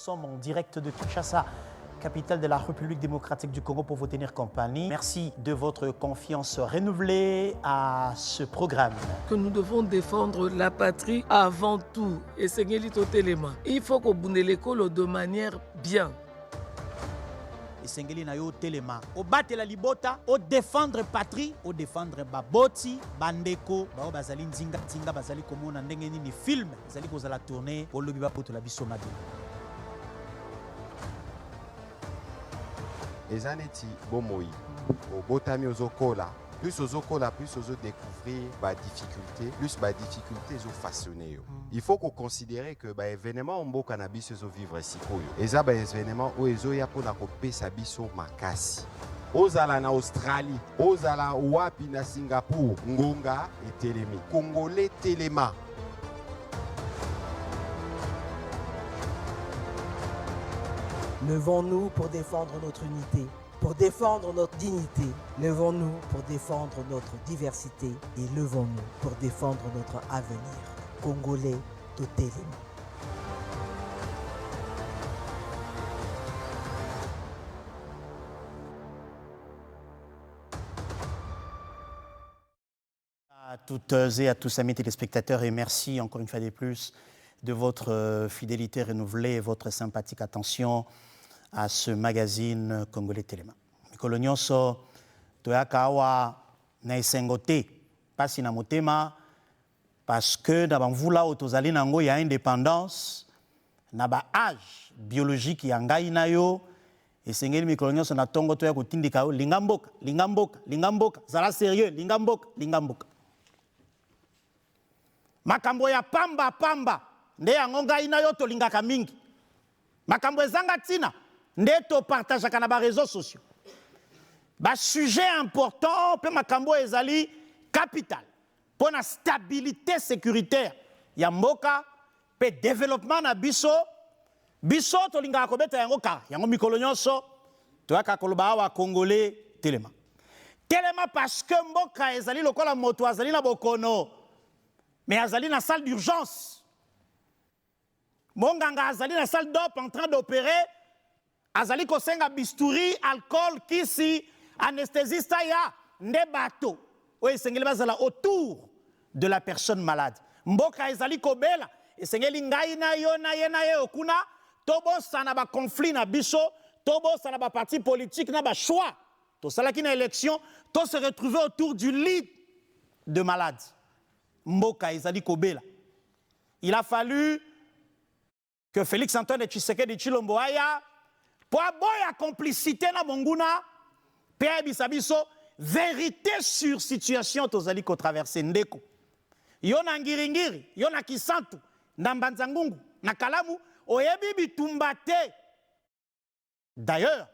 sommes en direct de Kinshasa, capitale de la République démocratique du Congo, pour vous tenir compagnie. Merci de votre confiance renouvelée à ce programme. Que nous devons défendre la patrie avant tout. Et Seigneur Téléma, il faut qu'on bonne l'école de manière bien. Esengeli na yo telema o batela libota o défendre patrie o défendre baboti bandeko bao bazali nzinga bazali komona ndenge nini film ezali kozala tourner o lobi ba poto la biso mabina ezaneti bomoi o botami ozokola plus ozokola plus ozo découvrir ba difficulté plus ba difficulté zo façonner. Il faut qu'on considère que ba événement mboka na biso zo vivre sikoyo eza ba événement o ezo ya pona ko pesa biso makasi ozala na Australie ozala wapi na Singapour ngonga etelemi Congolais telema. Levons-nous pour défendre notre unité, pour défendre notre dignité. Levons-nous pour défendre notre diversité et levons-nous pour défendre notre avenir. Congolais Totelema. À toutes et à tous amis téléspectateurs, et merci encore une fois de plus de votre fidélité renouvelée et votre sympathique attention à ce magazine Congolais Téléma. Mikolo nyonso toyaka awa na esengo te pasi na motema parce que na bamvula oyo tozali nango ya indépendance na baage biologique ya ngai na yo esengeli mikolo nyonso na ntongo toya kotindika yo linga mboka zala sérieux linga mboka makambo ya pamba nde yango ngai na yo tolingaka mingi makambo ezanga ntina nde topartageaka na bareseaux sociaux basujet important mpe makambo ezali capital mpo na stabilité sécuritaire ya mboka mpe développement na biso tolingaka kobeta yango kaka yango mikolo nyonso toyaka koloba awa Congolais telema parce que mboka ezali lokola moto azali na bokono mais azali na salle d'urgence monganga azali na salle d'op en train d'opérer azali kosenga bistouri alcool kisi anesthésiste ya nde bato oyo esengeli bazala autour de la personne malade mboka ezali kobela esengeli ngai na yo na ye okuna tobosana baconflit na biso tobosana baparti politique na bachoix tosalaki na élection to se retrouver autour du lit de malade mboka ezali kobela. Il a fallu que Félix Antoine Tshisekedi Tshilombo aya pour aboya complicité na monguna pe bisabiso vérité sur situation tozali ko traverser ndeko yo na ngiringiri yo na kisantu na mbanzangungu na kalamu oyebi bitumba te. D'ailleurs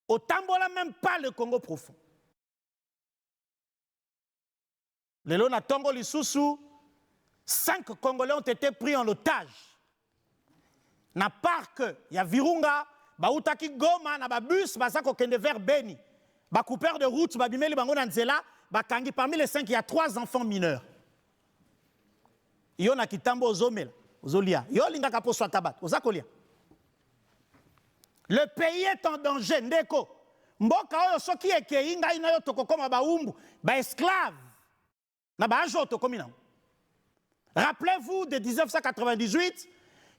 otambola même pas le Congo profond. Lelo na tongo lisusu 5 Congolais ont été pris en otage. Na parc ya Virunga bautaki Goma na babus basako kende vers Beni. Ba coupeur de route babimeli bango na nzela bakangi parmi les 5 il y a 3 enfants mineurs. Yo na kitambo ozomela ozolia yo lingaka po swata bat ozakolia. Le pays est en danger ndeko mboka oyo soki ekei ngai na yo tokokoma baumbu ba esclave. Rappelez-vous de 1998,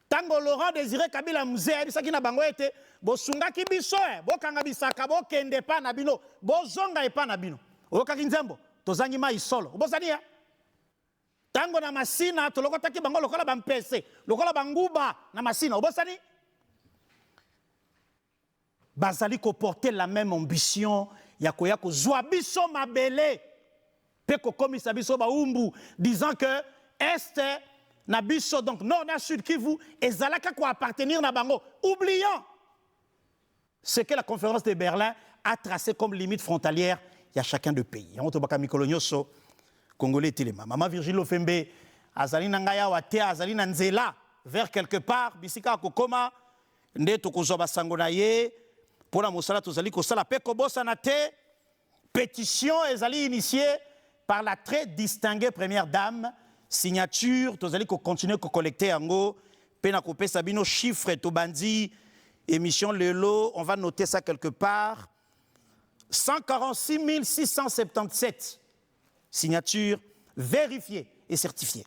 tango Laurent Désiré Kabila Mzee bisaki na bango ete bosungaki biso bokanga bisaka bokende pa na bino bozonga epa na bino okaki nzembo tozangi mai solo bozani ya tango na masina tolokotaki bango lokola bampese lokola banguba na masina obosani bazali ko porter la même ambition ya koya ko zwa biso mabele peko komisa biso baumbu disant que est na biso donc nord na sud Kivu ezalaka ko appartenir na bango oubliant ce que la conférence de Berlin a tracé comme limite frontalière il y a chacun de pays yango tobaka mikolo nyonso Congolais telema mama Virginie Lofembe azali na ngaya wa te azali na nzela vers quelque part bisika kokoma nde tokozwa basango na ye pona mosala tozali kosala pe kobosa na te pétition ezali initiée par la très distinguée première dame signature tozali ko continuer ko collecter yango Penakopé Sabino, chiffre Tobandi, émission Lelo, on va noter ça quelque part. 146 677 signatures vérifiées et certifiées.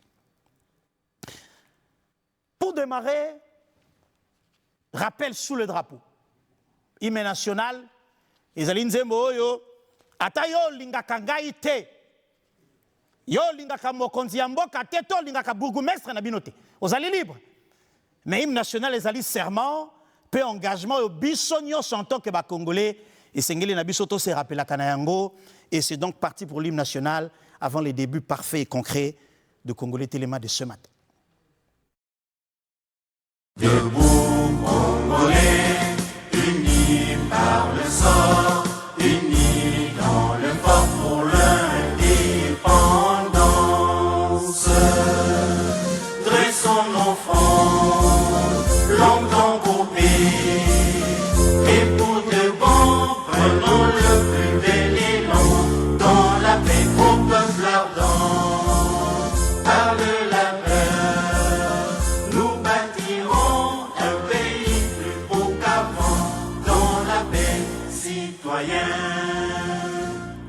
Pour démarrer, rappel sous le drapeau. Hymne national, ezali nzembo oyo, ata yo lingaka ngai te. Yo lingaka mokonzi ya mboka te, to lingaka bourgmestre na bino te. Ozali libre. Mais hymne national ezali serment, pe engagement au biso nyonso en tant que Congolais. Et Sengeli Nabisoto s'est rappelé la Kanayango. Et c'est donc parti pour l'hymne national avant les débuts parfaits et concrets de Congolais Téléma de ce matin. Debout Congolais, unis par le sort, unis dans le fort pour l'indépendance. Dressons nos fronts, longtemps groupés, et pour de bon, prenons le plus bel élan, dans la paix au peuple ardent. Par de la peur, nous bâtirons un pays plus beau qu'avant, dans la paix citoyen.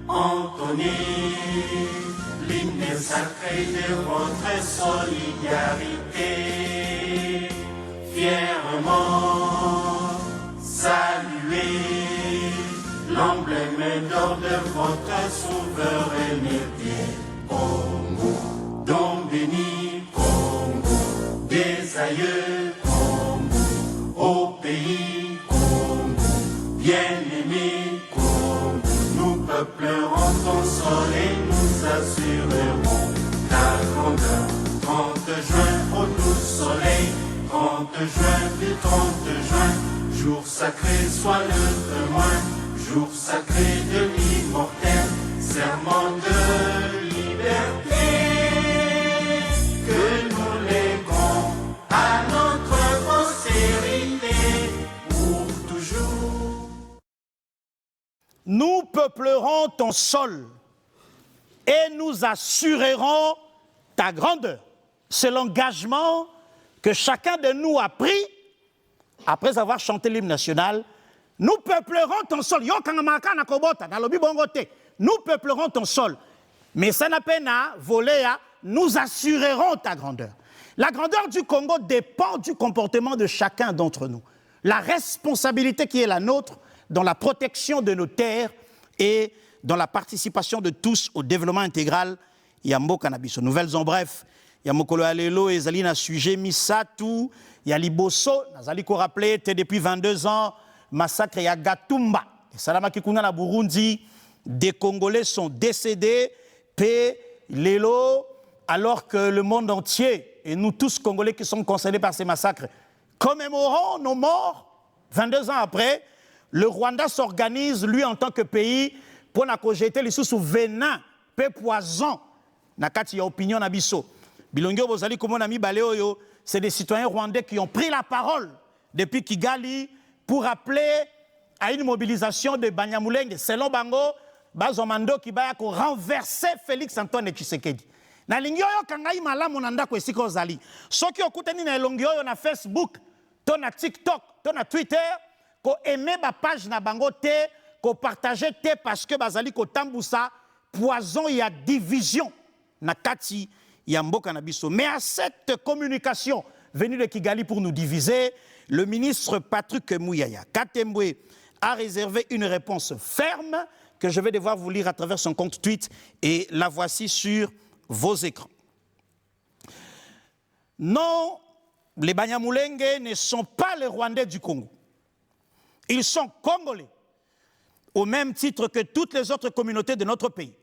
Entonnez l'hymne sacré de votre solidarité, fièrement saluez l'emblème d'or de votre souveraineté. Congo, don béni, Congo, des aïeux, Congo, au pays, Congo, bien-aimé, Congo, nous peuplerons ton sol et nous assurerons ta grandeur. 30 juin, au doux soleil, 30 juin, du 30 juin, jour sacré soit le témoin, jour sacré de l'immortel, serment de liberté, que nous léguons à notre postérité pour toujours. Nous peuplerons ton sol et nous assurerons ta grandeur. C'est l'engagement que chacun de nous a pris après avoir chanté l'hymne national. Nous peuplerons ton sol. Nous peuplerons ton sol. Mais ça n'a pas volé, nous assurerons ta grandeur. La grandeur du Congo dépend du comportement de chacun d'entre nous. La responsabilité qui est la nôtre dans la protection de nos terres et dans la participation de tous au développement intégral. Yambo Cannabis. Nouvelles en bref. Yamokolo Alelo et Zalina sujet Misatou. Yaliboso. Nazali ko rappelé, depuis 22 ans, massacre ya Gatumba. Salama Kikuna na Burundi. Des Congolais sont décédés. P. Lelo. Alors que le monde entier, et nous tous Congolais qui sommes concernés par ces massacres, commémorons nos morts. 22 ans après, le Rwanda s'organise, lui en tant que pays, pour jeter les sous venin, peu poison. Nakati ya opinion na biso. Bilongyo bozali komo na mi baleoyo, c'est des citoyens rwandais qui ont pris la parole depuis Kigali pour appeler à une mobilisation de Banyamulenge. Selon Bango, Bazomando qui va renverser Félix Antoine Tshisekedi. Na lingyoyo kangai malamu nanda ko esiko zali. Soki okutani na longyoyo na Facebook, to na TikTok, to na Twitter, ko aimer ba page na bango te, ko partager te parce que bazali ko tambousa poison ya division na kati ya mboka na biso. Mais à cette communication venue de Kigali pour nous diviser, le ministre Patrick Mouyaya Katembwe a réservé une réponse ferme que je vais devoir vous lire à travers son compte tweet et la voici sur vos écrans. Non, les Banyamulenge ne sont pas les Rwandais du Congo. Ils sont Congolais, au même titre que toutes les autres communautés de notre pays.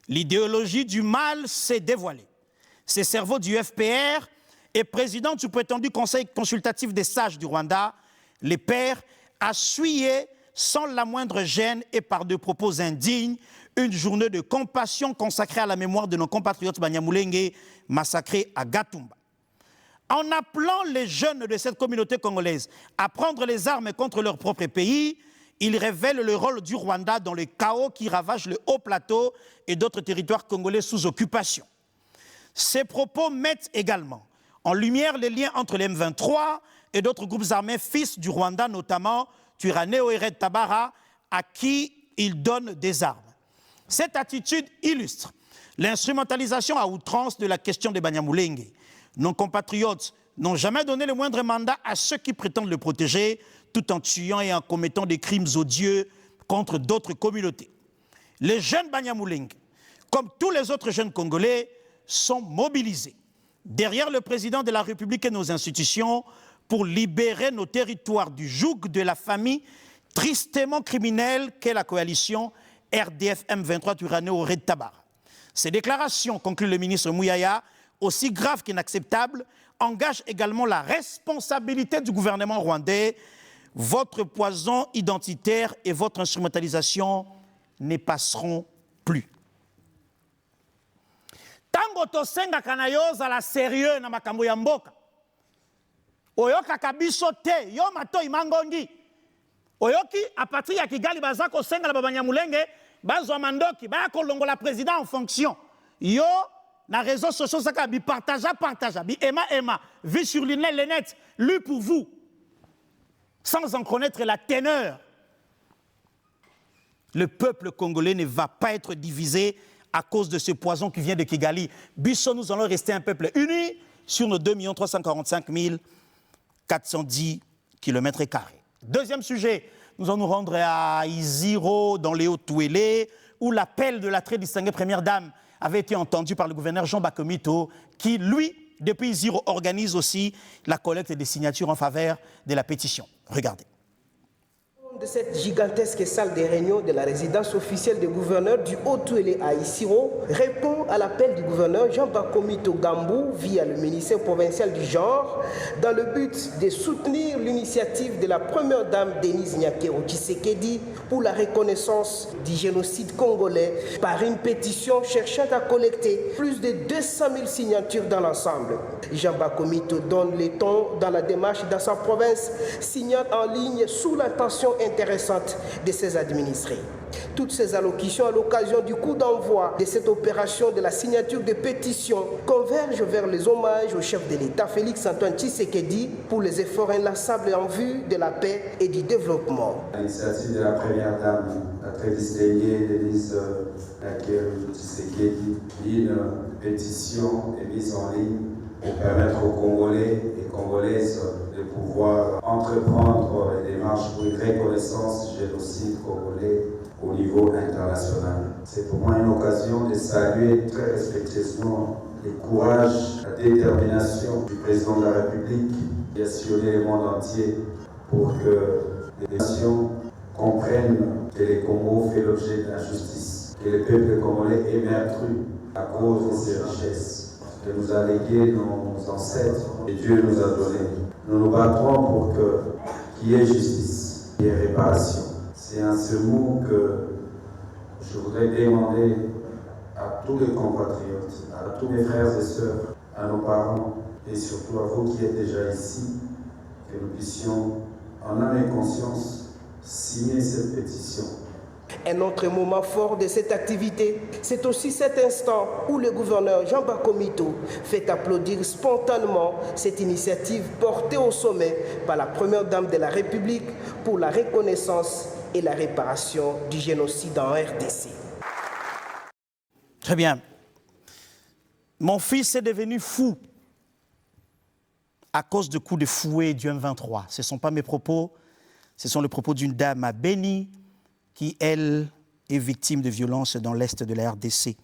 L'idéologie du mal s'est dévoilée. Ces cerveaux du FPR et président du prétendu conseil consultatif des sages du Rwanda, les pères, a souillé sans la moindre gêne et par de propos indignes une journée de compassion consacrée à la mémoire de nos compatriotes Banyamulenge massacrés à Gatumba. En appelant les jeunes de cette communauté congolaise à prendre les armes contre leur propre pays, il révèle le rôle du Rwanda dans le chaos qui ravage le haut plateau et d'autres territoires congolais sous occupation. Ces propos mettent également en lumière les liens entre les M23 et d'autres groupes armés fils du Rwanda, notamment Twirwaneho et Red Tabara, à qui il donne des armes. Cette attitude illustre l'instrumentalisation à outrance de la question des Banyamulenge. Nos compatriotes n'ont jamais donné le moindre mandat à ceux qui prétendent le protéger, tout en tuant et en commettant des crimes odieux contre d'autres communautés. Les jeunes Banyamulenge, comme tous les autres jeunes Congolais, sont mobilisés derrière le président de la République et nos institutions pour libérer nos territoires du joug de la famille tristement criminelle qu'est la coalition RDF M23 Twirwaneho Red Tabara. Ces déclarations, conclut le ministre Mouyaya, aussi graves qu'inacceptables, engagent également la responsabilité du gouvernement rwandais. Votre poison identitaire et votre instrumentalisation ne passeront plus. Tango tosenga kanayo zala sérieux na makambo ya mboka. Oyoka kabiso te, yo mato imangongi. Oyoki a partir ya Kigali baza kosenga la Banyamulenge, bazwa mandoki, ba kolongola président en fonction. Yo na réseaux sociaux saka bi partager, bi ema, vu sur le net, lu pour vous. Sans en connaître la teneur. Le peuple congolais ne va pas être divisé à cause de ce poison qui vient de Kigali. Bisso, nous allons rester un peuple uni sur nos 2 345 410 km². Deuxième sujet, nous allons nous rendre à Iziro, dans les Hauts-Touélé, où l'appel de la très distinguée première dame avait été entendu par le gouverneur Jean Bakomito, qui, lui, depuis Iziro, organise aussi la collecte des signatures en faveur de la pétition. Regardez. De cette gigantesque salle de réunion de la résidence officielle du gouverneur du Haut-Touélé à Isiro répond à l'appel du gouverneur Jean Bakomito Gambou via le ministère provincial du genre dans le but de soutenir l'initiative de la première dame Denise Nyakero Tshisekedi pour la reconnaissance du génocide congolais par une pétition cherchant à collecter plus de 200 000 signatures dans l'ensemble. Jean Bakomito donne le ton dans la démarche dans sa province, signant en ligne sous l'attention intéressante de ses administrés. Toutes ces allocutions à l'occasion du coup d'envoi de cette opération de la signature de pétition convergent vers les hommages au chef de l'État Félix Antoine Tshisekedi pour les efforts inlassables en vue de la paix et du développement. L'initiative de la première dame, la très distinguée Denise Nyakero Tshisekedi, une pétition est mise en ligne pour permettre aux Congolais et Congolaises de pouvoir entreprendre les démarches pour une reconnaissance du génocide congolais au niveau international. C'est pour moi une occasion de saluer très respectueusement le courage, la détermination du président de la République qui a sillonné le monde entier pour que les nations comprennent que le Congo fait l'objet d'injustice, que le peuple congolais est meurtri à cause de ses richesses que nous a légué nos ancêtres et Dieu nous a donné. Nous nous battrons pour qu'il y ait justice, qu'il y ait réparation. C'est en ce mot que je voudrais demander à tous les compatriotes, à tous mes frères et sœurs, à nos parents et surtout à vous qui êtes déjà ici, que nous puissions, en âme et conscience, signer cette pétition. Un autre moment fort de cette activité, c'est aussi cet instant où le gouverneur Jean Bakomito fait applaudir spontanément cette initiative portée au sommet par la première dame de la République pour la reconnaissance et la réparation du génocide en RDC. Très bien. Mon fils est devenu fou à cause de coups de fouet du M23. Ce ne sont pas mes propos, ce sont les propos d'une dame à Béni, qui, elle, est victime de violences dans l'est de la RDC.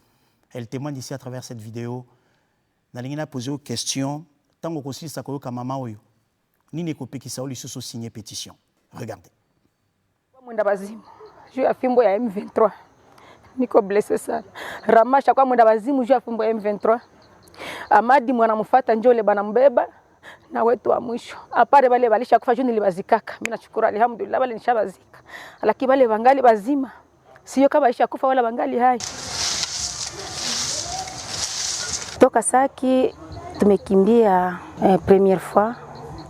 Elle témoigne ici à travers cette vidéo. Nalingi a posé aux questions. Tant qu'on considère ça comme maman oyo, ni ne copie qui saouli sous signé pétition. Regardez. Je suis fimbo ya M23. Niko blessé ça. Ramasha kwa mwenda bazimu juu ya fimbo ya M23. Amadi mwana mufata njole bana mbeba na wetu wa mwisho. Apare bale balisha kufa juni libazikaka. Mimi nashukuru alhamdulillah bale nishabazika. Lakini bale bangali bazima. Sio kama isha kufa wala bangali hai. Toka Saki tumekimbia première fois.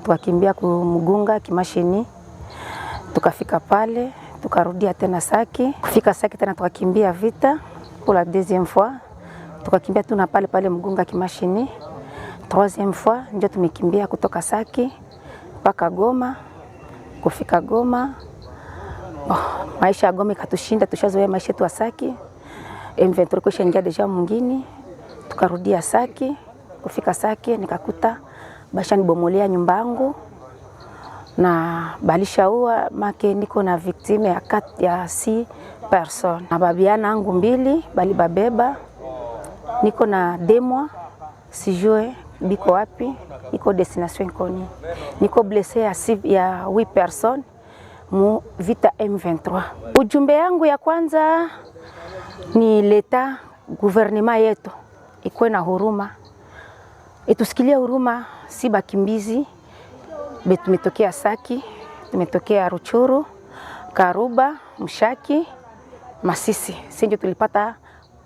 Tukakimbia Mugunga Kimashini. Tukafika pale, tukarudia tena Saki. Kufika Saki tena tukakimbia vita pour la deuxième fois. Tukakimbia tuna pale Mugunga Kimashini. Troisième fois ndio tumekimbia kutoka Sake mpaka Goma. Kufika Goma, maisha ya Goma ikatushinda, tushazoea maisha yetu ya Sake. M23 kushaingia deja mwingine, tukarudia Sake. Kufika Sake nikakuta basha nibomolea nyumba yangu na balishaua make niko na victime ya 6 personnes. Na babiana yangu 2 bali babeba, niko na 2 mois sijue biko wapi, iko destination inconnue. Niko blessé ya 8 personnes mu vita M23. Ujumbe yangu ya kwanza ni leta gouvernement yetu ikuwe na huruma, itusikilie huruma, si bakimbizi tumetokea Saki, tumetokea Ruchuru, Karuba, Mshaki, Masisi. Sinjo tulipata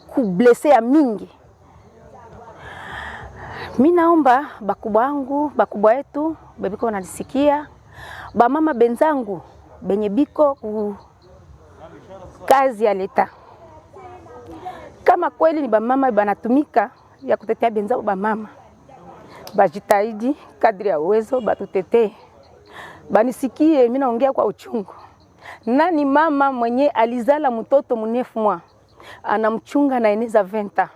kublese ya mingi. Mimi naomba bakubwa wangu, bakubwa yetu, bebiko wananisikia, ba mama benzangu benye biko kazi ya leta. Kama kweli ni ba mama banatumika ya kutetea benzao, ba mama bajitahidi kadri ya uwezo batutetee. Banisikie, mimi naongea kwa uchungu. Nani mama mwenye alizala mtoto mnefu mwa anamchunga na eneza 20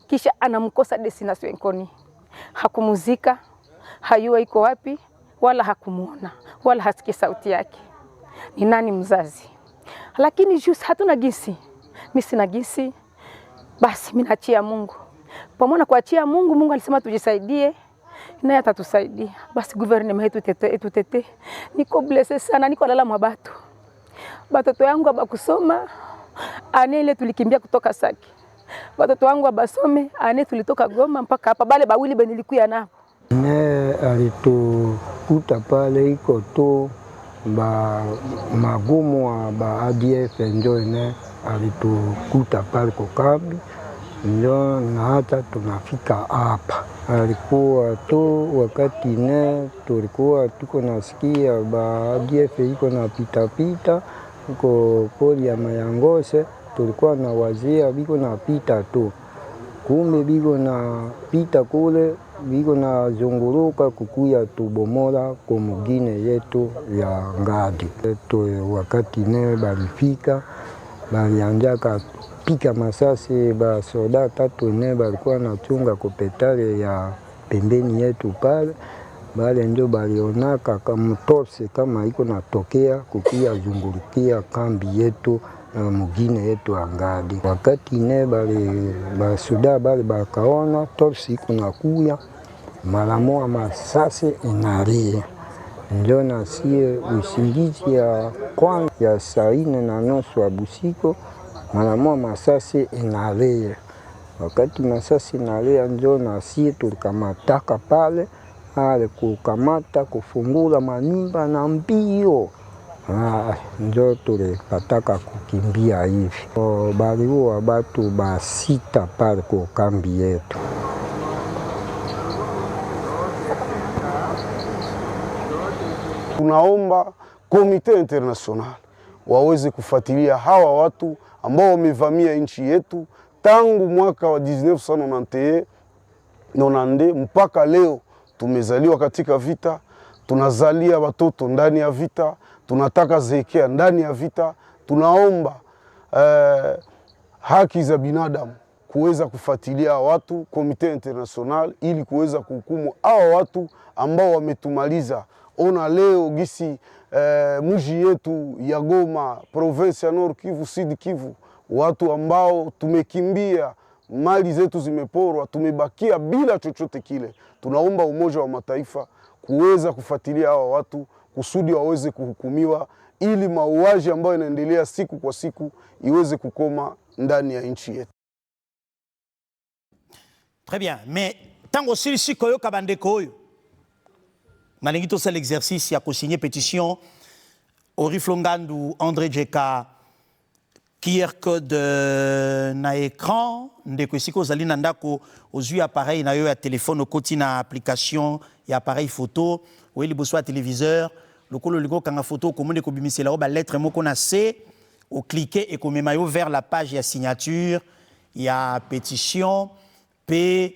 kisha anamkosa destination inconnue, hakumuzika, hayua iko wapi, wala hakumuona, wala hasikia sauti yake? Ni nani mzazi? Lakini just hatuna gisi, mimi sina gisi, basi mimi naachia Mungu. Pamoja kuachia Mungu, Mungu alisema tujisaidie, naye atatusaidia. Basi gouvernement yetu tete. Niko blessé sana, niko lala mwabatu. Batoto yangu abakusoma, ane ile tulikimbia kutoka Saki. Batoto wangu abasome, ane tulitoka Goma mpaka hapa, bale bawili benilikuya nao. Ne alitukuta pale iko tu magumu ba ADF ndio ne alitukuta pale kwa kambi. Ndio na hata tunafika hapa. Alikuwa tu wakati ne tulikuwa tuko nasikia ba ADF iko na pita uko pori ya Mayangose, tulikuwa na wazia biko na pita tu. Kumbe biko na pita kule, biko na zunguruka kukuya tubomola kwa mugine yetu ya Ngadi. Wakati ne balifika, balianjaka pika masasi, ba soda 3 ne balikuwa na chunga kopetale ya pembeni yetu pale. Bale ndio balionaka kama topse kama iko natokea kukia zungurukia kambi yetu na mugine yetu Ngadi. Wakati ne basuda bale bakaona topse iko nakuya, malamoa masasi inalia. Ndio nasie usingizi ya kwanza ya 4:30 ya busiku, malamoa masasi inalia. Wakati masasi inalia ndio nasie tulikamataka pale, ale kukamata kufungula manyumba na mbio. Ndio tulipataka kukimbia hivi. Baliua batu 6 pale kwa kambi yetu. Tunaomba komite international waweze kufuatilia hawa watu ambao wamevamia nchi yetu tangu mwaka wa 1991 mpaka leo. Tumezaliwa katika vita, tunazalia watoto ndani ya vita, tunataka zekea ndani ya vita. Tunaomba haki za binadamu kuweza kufuatilia watu, komite international, ili kuweza kuhukumu hawa watu ambao wametumaliza. Ona leo gisi mji yetu ya Goma, province ya Nord Kivu, Sud Kivu, watu ambao tumekimbia, mali zetu zimeporwa, tumebakia bila chochote kile. Tunaomba Umoja wa Mataifa kuweza kufuatilia hawa watu kusudi waweze kuhukumiwa, ili mauaji ambayo yanaendelea siku kwa siku iweze kukoma ndani ya nchi yetu. Très bien, mais tango silisi koyoka bandeko oyo nalingi tosala l'exercice ya kosigner pétition Oriflongandu André Djeka QR code na écran ndeko esiko ozali na ndako ozwi appareil na yo ya téléphone okoti na application ya appareil photo oye liboso ya téléviseur lokolo olingi kanga photo okomoni ekobimisela yo balettre moko na C oklike ekomema yo vers la page ya signature ya pétition pe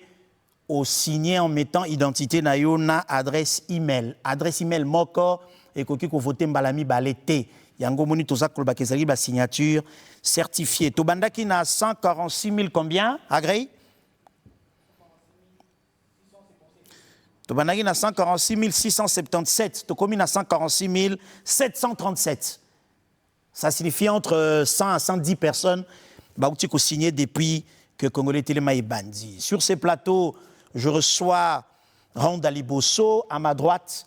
au signer en mettant identité na yo na adresse email. Adresse email moko et koki ko voter mbalami balete. Yango moni toza koloba kezali ba signature certifiée. Tobandaki na 146 000 combien? Agrei? Tobandaki na 146 677. Tokomi na 146 737. Ça signifie entre 100 à 110 personnes qui ont signé depuis que Congolais Téléma est bandit. Sur ces plateaux, je reçois Randali Bosso. À ma droite,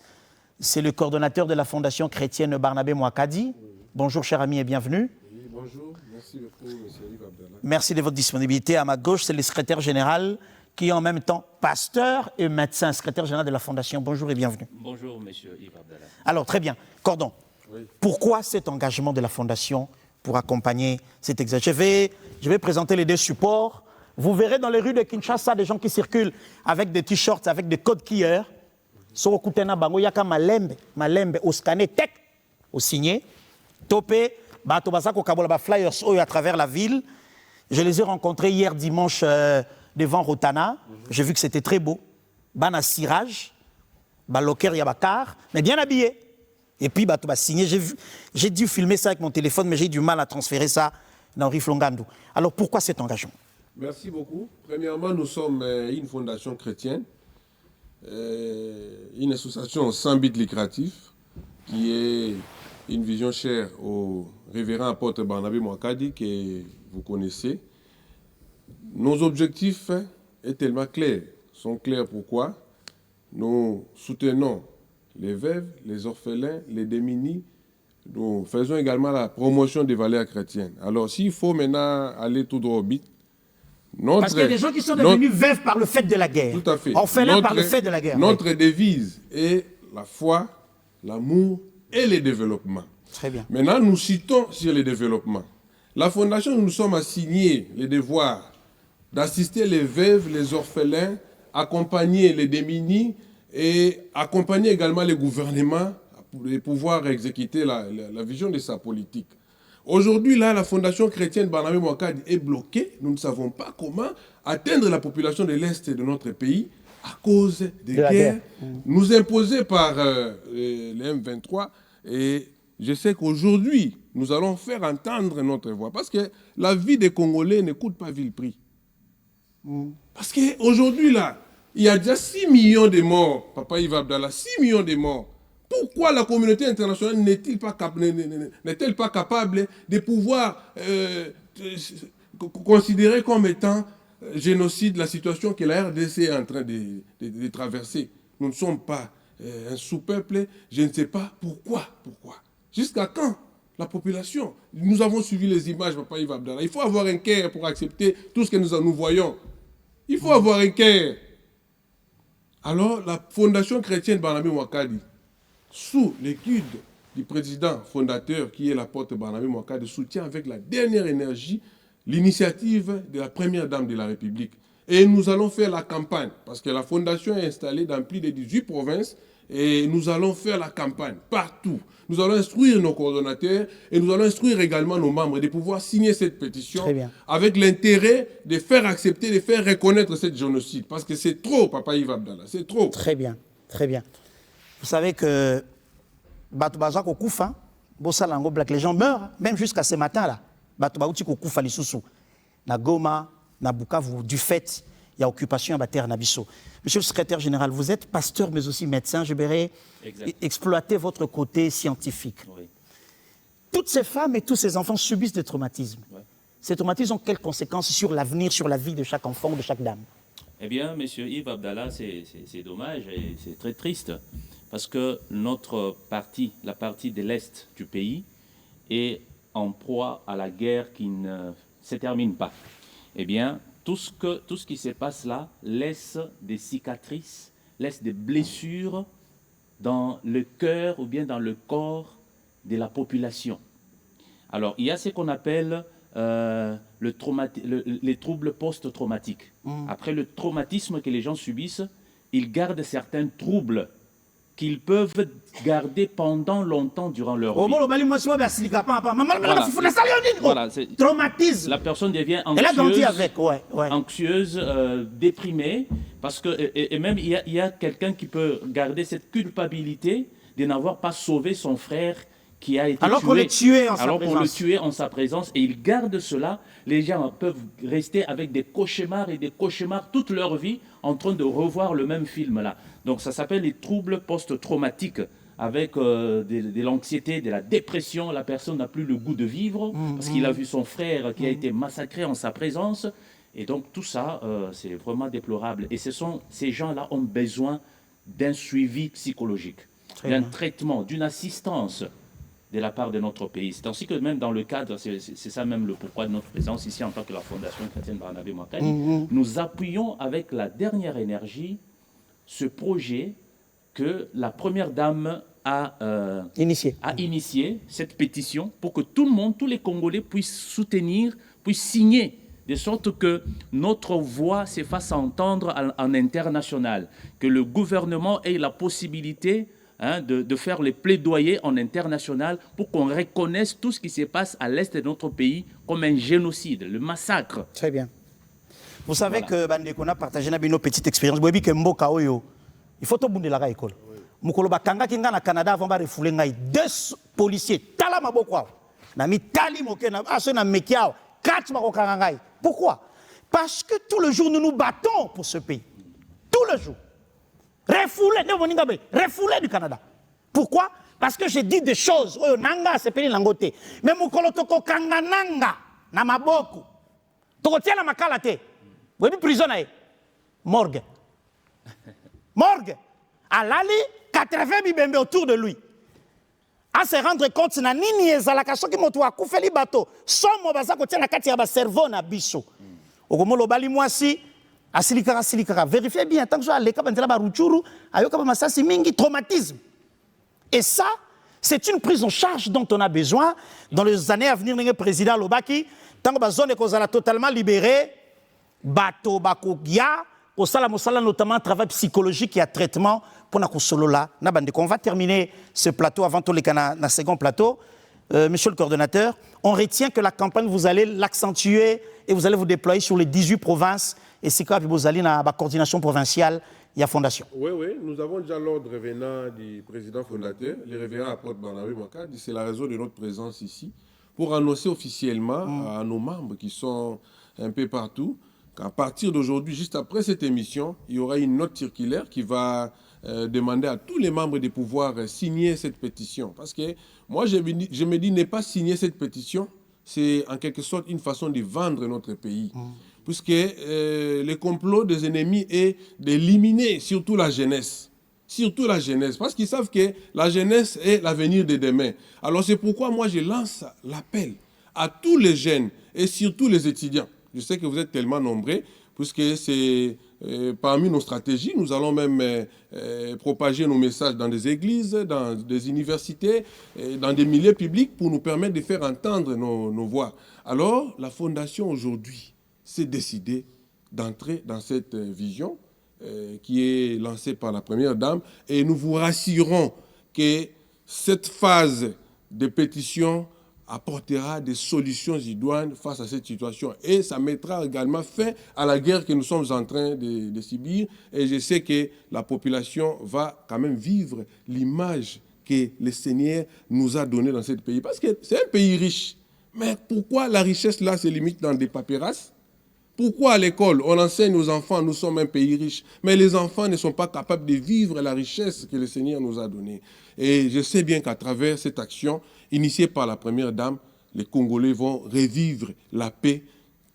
c'est le coordonnateur de la Fondation chrétienne Barnabé Mouakadi. Bonjour, cher ami, et bienvenue. Oui, bonjour. Merci beaucoup, M. Yves Abdallah. Merci de votre disponibilité. À ma gauche, c'est le secrétaire général qui est en même temps pasteur et médecin, secrétaire général de la Fondation. Bonjour et bienvenue. Bonjour, M. Yves Abdallah. Alors, très bien. Cordon, oui. Pourquoi cet engagement de la Fondation pour accompagner cet exercice? Je vais présenter les deux supports. Vous verrez dans les rues de Kinshasa des gens qui circulent avec des t-shirts, avec des codes quilleurs. Sorokutena bango yaka malembe au scanner tech, au signé. Topé, bato basako kabola ba flyers à travers la ville. Je les ai rencontrés hier dimanche devant Rotana. J'ai vu que c'était très beau. Bana cirage, baloker yabakar, mais bien habillé. Et puis, bah, signé. J'ai dû filmer ça avec mon téléphone, mais j'ai du mal à transférer ça dans Riflongandu. Alors, pourquoi cet engagement? Merci beaucoup. Premièrement, nous sommes une fondation chrétienne, une association sans but lucratif, qui est une vision chère au révérend apôtre Barnabé Mouakadi, que vous connaissez. Nos objectifs sont tellement clairs. Sont clairs pourquoi? Nous soutenons les veuves, les orphelins, les démunis. Nous faisons également la promotion des valeurs chrétiennes. Alors, s'il faut maintenant aller tout droit au but, parce qu'il y a des gens qui sont devenus veuves par le fait de la guerre. Tout à fait. Orphelins par le fait de la guerre. Notre devise est la foi, l'amour et le développement. Très bien. Maintenant, nous citons sur le développement. La Fondation, nous sommes assignés le devoir d'assister les veuves, les orphelins, accompagner les démunis, et accompagner également les gouvernements pour pouvoir exécuter la vision de sa politique. Aujourd'hui, là, la Fondation chrétienne Barnabé Mouakadi est bloquée. Nous ne savons pas comment atteindre la population de l'Est de notre pays à cause des guerres nous imposées par les M23. Et je sais qu'aujourd'hui, nous allons faire entendre notre voix. Parce que la vie des Congolais ne coûte pas vil prix. Parce qu'aujourd'hui, là, il y a déjà 6 millions de morts, Papa Yves Abdallah, 6 millions de morts. Pourquoi la communauté internationale n'est-elle pas capable de pouvoir considérer comme étant génocide la situation que la RDC est en train de traverser? Nous ne sommes pas un sous-peuple, je ne sais pas pourquoi. Jusqu'à quand la population? Nous avons suivi les images, Papa Yves Abdallah. Il faut avoir un cœur pour accepter tout ce que nous voyons. Il faut avoir un cœur. Alors, la Fondation chrétienne Barnabé Mouakadi, sous l'écude du président fondateur qui est l'apôtre Barnabé Mouakadi, soutient avec la dernière énergie l'initiative de la première dame de la République. Et nous allons faire la campagne, parce que la Fondation est installée dans plus de 18 provinces, et nous allons faire la campagne partout. Nous allons instruire nos coordonnateurs et nous allons instruire également nos membres de pouvoir signer cette pétition avec l'intérêt de faire accepter, de faire reconnaître cette génocide. Parce que c'est trop, Papa Yves Abdallah, c'est trop. Très bien, très bien. Vous savez que les gens meurent, même jusqu'à ce matin-là. Na Goma, na Bukavu, du fait, il y a occupation à terre Nabiso. Monsieur le secrétaire général, vous êtes pasteur mais aussi médecin. Je vais exploiter votre côté scientifique. Oui. Toutes ces femmes et tous ces enfants subissent des traumatismes. Oui. Ces traumatismes ont quelles conséquences sur l'avenir, sur la vie de chaque enfant ou de chaque dame? Eh bien, monsieur Yves Abdallah, c'est dommage et c'est très triste parce que notre partie, la partie de l'Est du pays, est en proie à la guerre qui ne se termine pas. Eh bien, tout ce qui se passe là laisse des cicatrices, laisse des blessures dans le cœur ou bien dans le corps de la population. Alors, il y a ce qu'on appelle les troubles post-traumatiques. Après le traumatisme que les gens subissent, ils gardent certains troubles qu'ils peuvent garder pendant longtemps durant leur vie. Voilà, traumatisme. La personne devient anxieuse, déprimée, parce que et même il y a quelqu'un qui peut garder cette culpabilité de n'avoir pas sauvé son frère qui a été alors qu'on le tuait en sa présence, et il garde cela. Les gens peuvent rester avec des cauchemars et des cauchemars toute leur vie en train de revoir le même film là. Donc ça s'appelle les troubles post-traumatiques, avec de l'anxiété, de la dépression. La personne n'a plus le goût de vivre parce qu'il a vu son frère qui a été massacré en sa présence. Et donc tout ça, c'est vraiment déplorable. Et ces gens-là ont besoin d'un suivi psychologique, d'un traitement, d'une assistance de la part de notre pays. C'est ainsi que même dans le cadre, c'est ça même le pourquoi de notre présence ici en tant que la Fondation chrétienne Barnabé Mouakani, nous appuyons avec la dernière énergie ce projet que la Première Dame a initié, cette pétition, pour que tout le monde, tous les Congolais puissent soutenir, puissent signer, de sorte que notre voix se fasse entendre en international, que le gouvernement ait la possibilité de faire les plaidoyers en international pour qu'on reconnaisse tout ce qui se passe à l'est de notre pays comme un génocide, le massacre. Très bien. Vous savez que Bandeko a partagé une petite expérience. Il faut tout le monde à l'école. Mukolo bakanga kinga na Canada avant ba refouler ngai 2 policiers tala maboko na mitali moke na aso na mekiao 4 bakokanga ngai. Pourquoi? Parce que tout le jour nous nous battons pour ce pays. Tout le jour. Refoulé du Canada. Pourquoi? Parce que j'ai dit des choses. Nanga c'est peli langote. Mais mukolo toko kanga nanga na maboko. Toko tia na makala te. Webi prison na morgue. Morgue. Alali 80 bibembe autour de lui. À se rendre compte na nini ezalaka soki moto akufeli bato somo baza kotia na kati ya ba cerveau na biso. Okomolo bali mwasi asilikara vérifiez bien tant que je aleka banzela ba ruchuru ayoka ba masasi mingi traumatisme. Et ça c'est une prise en charge dont on a besoin dans les années à venir. Le président Lobaki tant que ba zone kozala totalement libérée bato bakogia au Salamosala, notamment travail psychologique et à traitement pour la Solola. On va terminer ce plateau avant tout les canaux, le second plateau. Monsieur le coordonnateur, on retient que la campagne, vous allez l'accentuer et vous allez vous déployer sur les 18 provinces. Et c'est quoi, vous allez dans la coordination provinciale, il y a fondation. Oui, nous avons déjà l'ordre venant du président fondateur, le révérend apôtre Barnabé Mouakani. C'est la raison de notre présence ici, pour annoncer officiellement à nos membres qui sont un peu partout, qu'à partir d'aujourd'hui, juste après cette émission, il y aura une note circulaire qui va demander à tous les membres de pouvoir signer cette pétition. Parce que moi, je me dis, ne pas signer cette pétition, c'est en quelque sorte une façon de vendre notre pays. Puisque le complot des ennemis est d'éliminer surtout la jeunesse. Surtout la jeunesse. Parce qu'ils savent que la jeunesse est l'avenir de demain. Alors c'est pourquoi moi, je lance l'appel à tous les jeunes et surtout les étudiants. Je sais que vous êtes tellement nombreux, puisque c'est parmi nos stratégies, nous allons même propager nos messages dans des églises, dans des universités, dans des milieux publics pour nous permettre de faire entendre nos voix. Alors, la Fondation aujourd'hui s'est décidée d'entrer dans cette vision qui est lancée par la Première Dame, et nous vous rassurons que cette phase de pétition apportera des solutions idoines face à cette situation. Et ça mettra également fin à la guerre que nous sommes en train de subir. Et je sais que la population va quand même vivre l'image que le Seigneur nous a donnée dans ce pays. Parce que c'est un pays riche. Mais pourquoi la richesse là se limite dans des paperasses? Pourquoi à l'école, on enseigne aux enfants, nous sommes un pays riche, mais les enfants ne sont pas capables de vivre la richesse que le Seigneur nous a donnée. Et je sais bien qu'à travers cette action, initiée par la Première Dame, les Congolais vont revivre la paix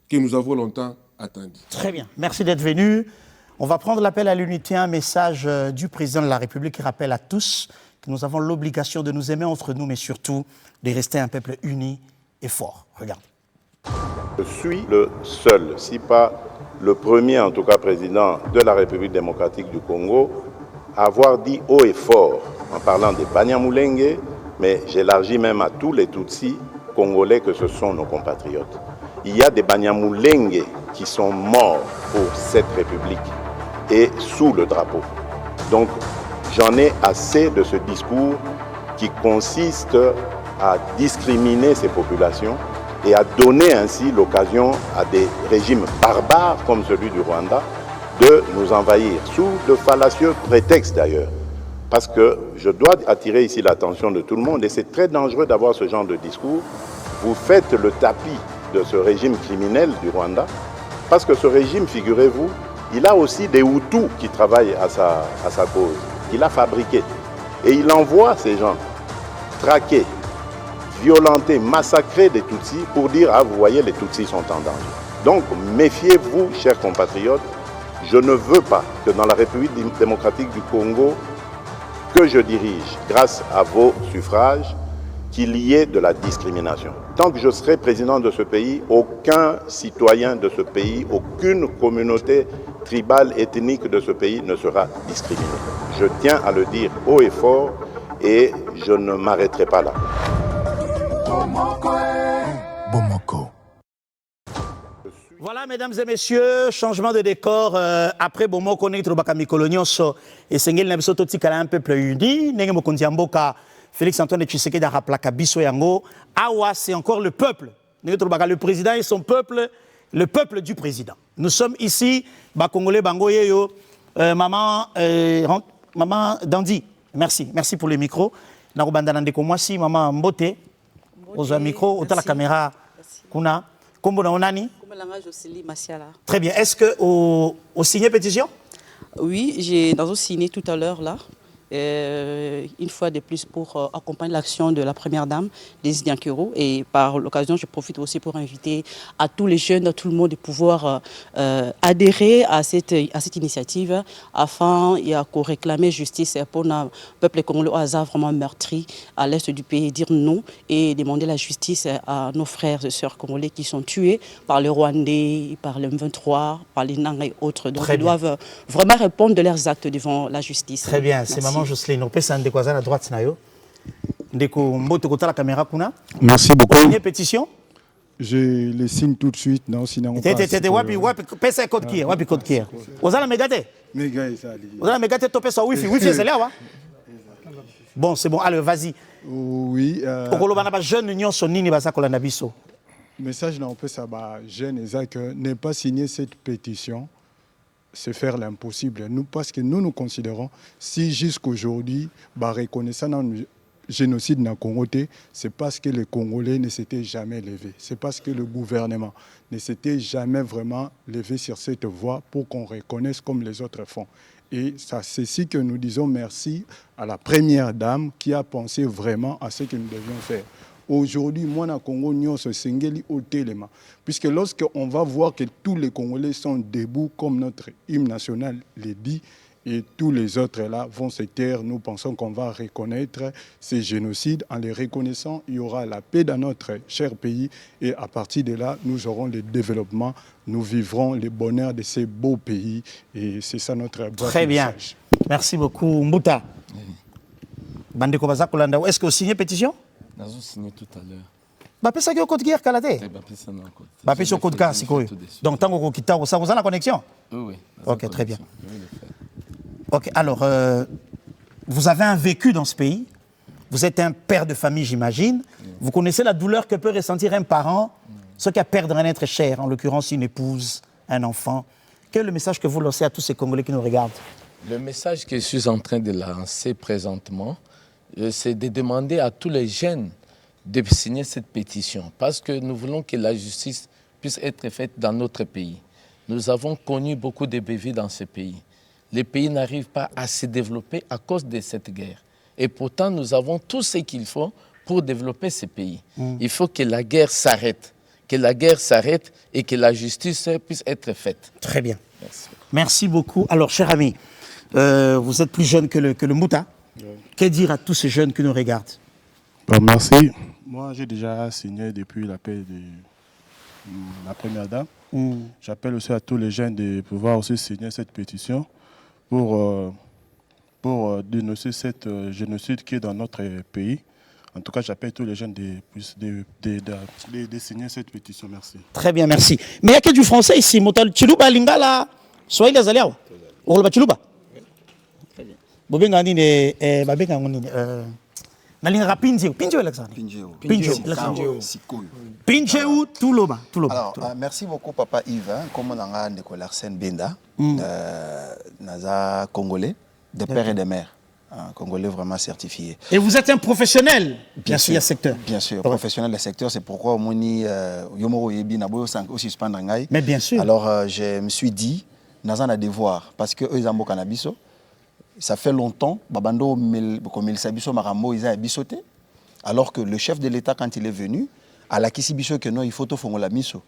que nous avons longtemps attendue. Très bien, merci d'être venu. On va prendre l'appel à l'unité, un message du président de la République qui rappelle à tous que nous avons l'obligation de nous aimer entre nous, mais surtout de rester un peuple uni et fort. Regarde. Je suis le seul, si pas le premier en tout cas président de la République démocratique du Congo à avoir dit haut et fort en parlant des Banyamulenge, mais j'élargis même à tous les Tutsis congolais que ce sont nos compatriotes. Il y a des Banyamulenge qui sont morts pour cette République et sous le drapeau. Donc J'en ai assez de ce discours qui consiste à discriminer ces populations et à donner ainsi l'occasion à des régimes barbares comme celui du Rwanda de nous envahir, sous de fallacieux prétextes d'ailleurs. Parce que je dois attirer ici l'attention de tout le monde, et c'est très dangereux d'avoir ce genre de discours. Vous faites le tapis de ce régime criminel du Rwanda, parce que ce régime, figurez-vous, il a aussi des Hutus qui travaillent à sa cause, qu'il a fabriqué. Et il envoie ces gens traquer, violenter, massacrer des Tutsis pour dire « Ah, vous voyez, les Tutsis sont en danger ». Donc, méfiez-vous, chers compatriotes, je ne veux pas que dans la République démocratique du Congo, que je dirige, grâce à vos suffrages, qu'il y ait de la discrimination. Tant que je serai président de ce pays, aucun citoyen de ce pays, aucune communauté tribale, ethnique de ce pays ne sera discriminé. Je tiens à le dire haut et fort et je ne m'arrêterai pas là. Voilà, mesdames et messieurs, changement de décor. Après Bomoko, on est et Sengel Nabiso Totikala, un peuple uni. Nenge Mokondiamboka, Félix Antoine Tshisekedi Raplaka Biso Yango. Awa, c'est encore le peuple. Le président et son peuple, le peuple du président. Nous sommes ici, Congolais Bangoyeyo, maman Dandi. Merci pour le micro. Narubandanandeko Mwasi, maman Mbote, aux micro, autant la caméra. Kuna. Kombo na onani? Très bien. Est-ce que au signé pétition? Oui, j'ai signé tout à l'heure là. Une fois de plus pour accompagner l'action de la première dame, Dési Diankero. Et par l'occasion, je profite aussi pour inviter à tous les jeunes, à tout le monde de pouvoir adhérer à cette initiative afin de réclamer justice pour le peuple congolais au hasard vraiment meurtri à l'est du pays, dire non et demander la justice à nos frères et sœurs congolais qui sont tués par les Rwandais, par les M23, par les Nanga et autres. Donc ils doivent vraiment répondre de leurs actes devant la justice. Très bien, c'est maman Jocelyne, on peut s'en décoiser à droite. Merci beaucoup. Signé pétition? Je les signe tout de suite. Non, sinon bon, c'est bon. Allez, vas-y. Oui. Message non peut ça jeune Isaac ne pas signer cette pétition. C'est faire l'impossible. Nous, parce que nous considérons, si jusqu'aujourd'hui, reconnaissant le génocide dans le Congo, c'est parce que les Congolais ne s'étaient jamais levés. C'est parce que le gouvernement ne s'était jamais vraiment levé sur cette voie pour qu'on reconnaisse comme les autres font. Et c'est ici que nous disons merci à la première dame qui a pensé vraiment à ce que nous devions faire. Aujourd'hui, moi, dans le Congo, nous sommes singeli au téléma. Puisque lorsqu'on va voir que tous les Congolais sont debout, comme notre hymne national le dit, et tous les autres là vont se taire, nous pensons qu'on va reconnaître ces génocides. En les reconnaissant, il y aura la paix dans notre cher pays. Et à partir de là, nous aurons le développement, nous vivrons le bonheur de ces beaux pays. Et c'est ça notre très bien. Message. Merci beaucoup. Mbuta. Bandeko Bazakolanda, est-ce que vous signez pétition? Nous avons signé tout à l'heure. Bapesa au code guerre kalate. Bapesa au code guerre sikoyo. Donc tant que kita vous avez la connexion? Oui. OK, très bien. OK, alors vous avez un vécu dans ce pays. Vous êtes un père de famille, j'imagine. Vous connaissez la douleur que peut ressentir un parent, ce qui a perdre un être cher, en l'occurrence une épouse, un enfant. Quel est le message que vous lancez à tous ces Congolais qui nous regardent? Le message que je suis en train de lancer présentement, c'est de demander à tous les jeunes de signer cette pétition parce que nous voulons que la justice puisse être faite dans notre pays. Nous avons connu beaucoup de bévies dans ce pays. Les pays n'arrivent pas à se développer à cause de cette guerre. Et pourtant, nous avons tout ce qu'il faut pour développer ces pays. Il faut que la guerre s'arrête, et que la justice puisse être faite. Très bien. Merci beaucoup. Alors, cher ami, vous êtes plus jeune que le Mouta. Que dire à tous ces jeunes qui nous regardent? Merci. Moi, j'ai déjà signé depuis l'appel de la première dame. J'appelle aussi à tous les jeunes de pouvoir aussi signer cette pétition pour dénoncer cette génocide qui est dans notre pays. En tout cas, j'appelle tous les jeunes de signer cette pétition. Merci. Très bien, merci. Mais il y a que du français ici. Motal Chiluba Lingala, soyez les alliés. Orba Chiluba. bobenga nini babenga nini nalinga Pinjeu Alexandre. Pinjeu tout loba. Alors merci beaucoup papa Yves, comme on a Nicolas Arsène Benda, naza congolais de père et de mère. Un Congolais vraiment certifié. Et vous êtes un professionnel bien sûr, secteur. Bien sûr, professionnel du secteur, c'est pourquoi Moni Yomoro Yebi Naboyo aussi suspendre ngai. Mais bien sûr. Alors je me suis dit naza na devoir parce que eux ils ont cannabiso. Ça fait longtemps babando comme il sabiso marambo ils a bisoté. Alors que le chef de l'État quand il est venu à la kisibiso que non il faut to fongola miso.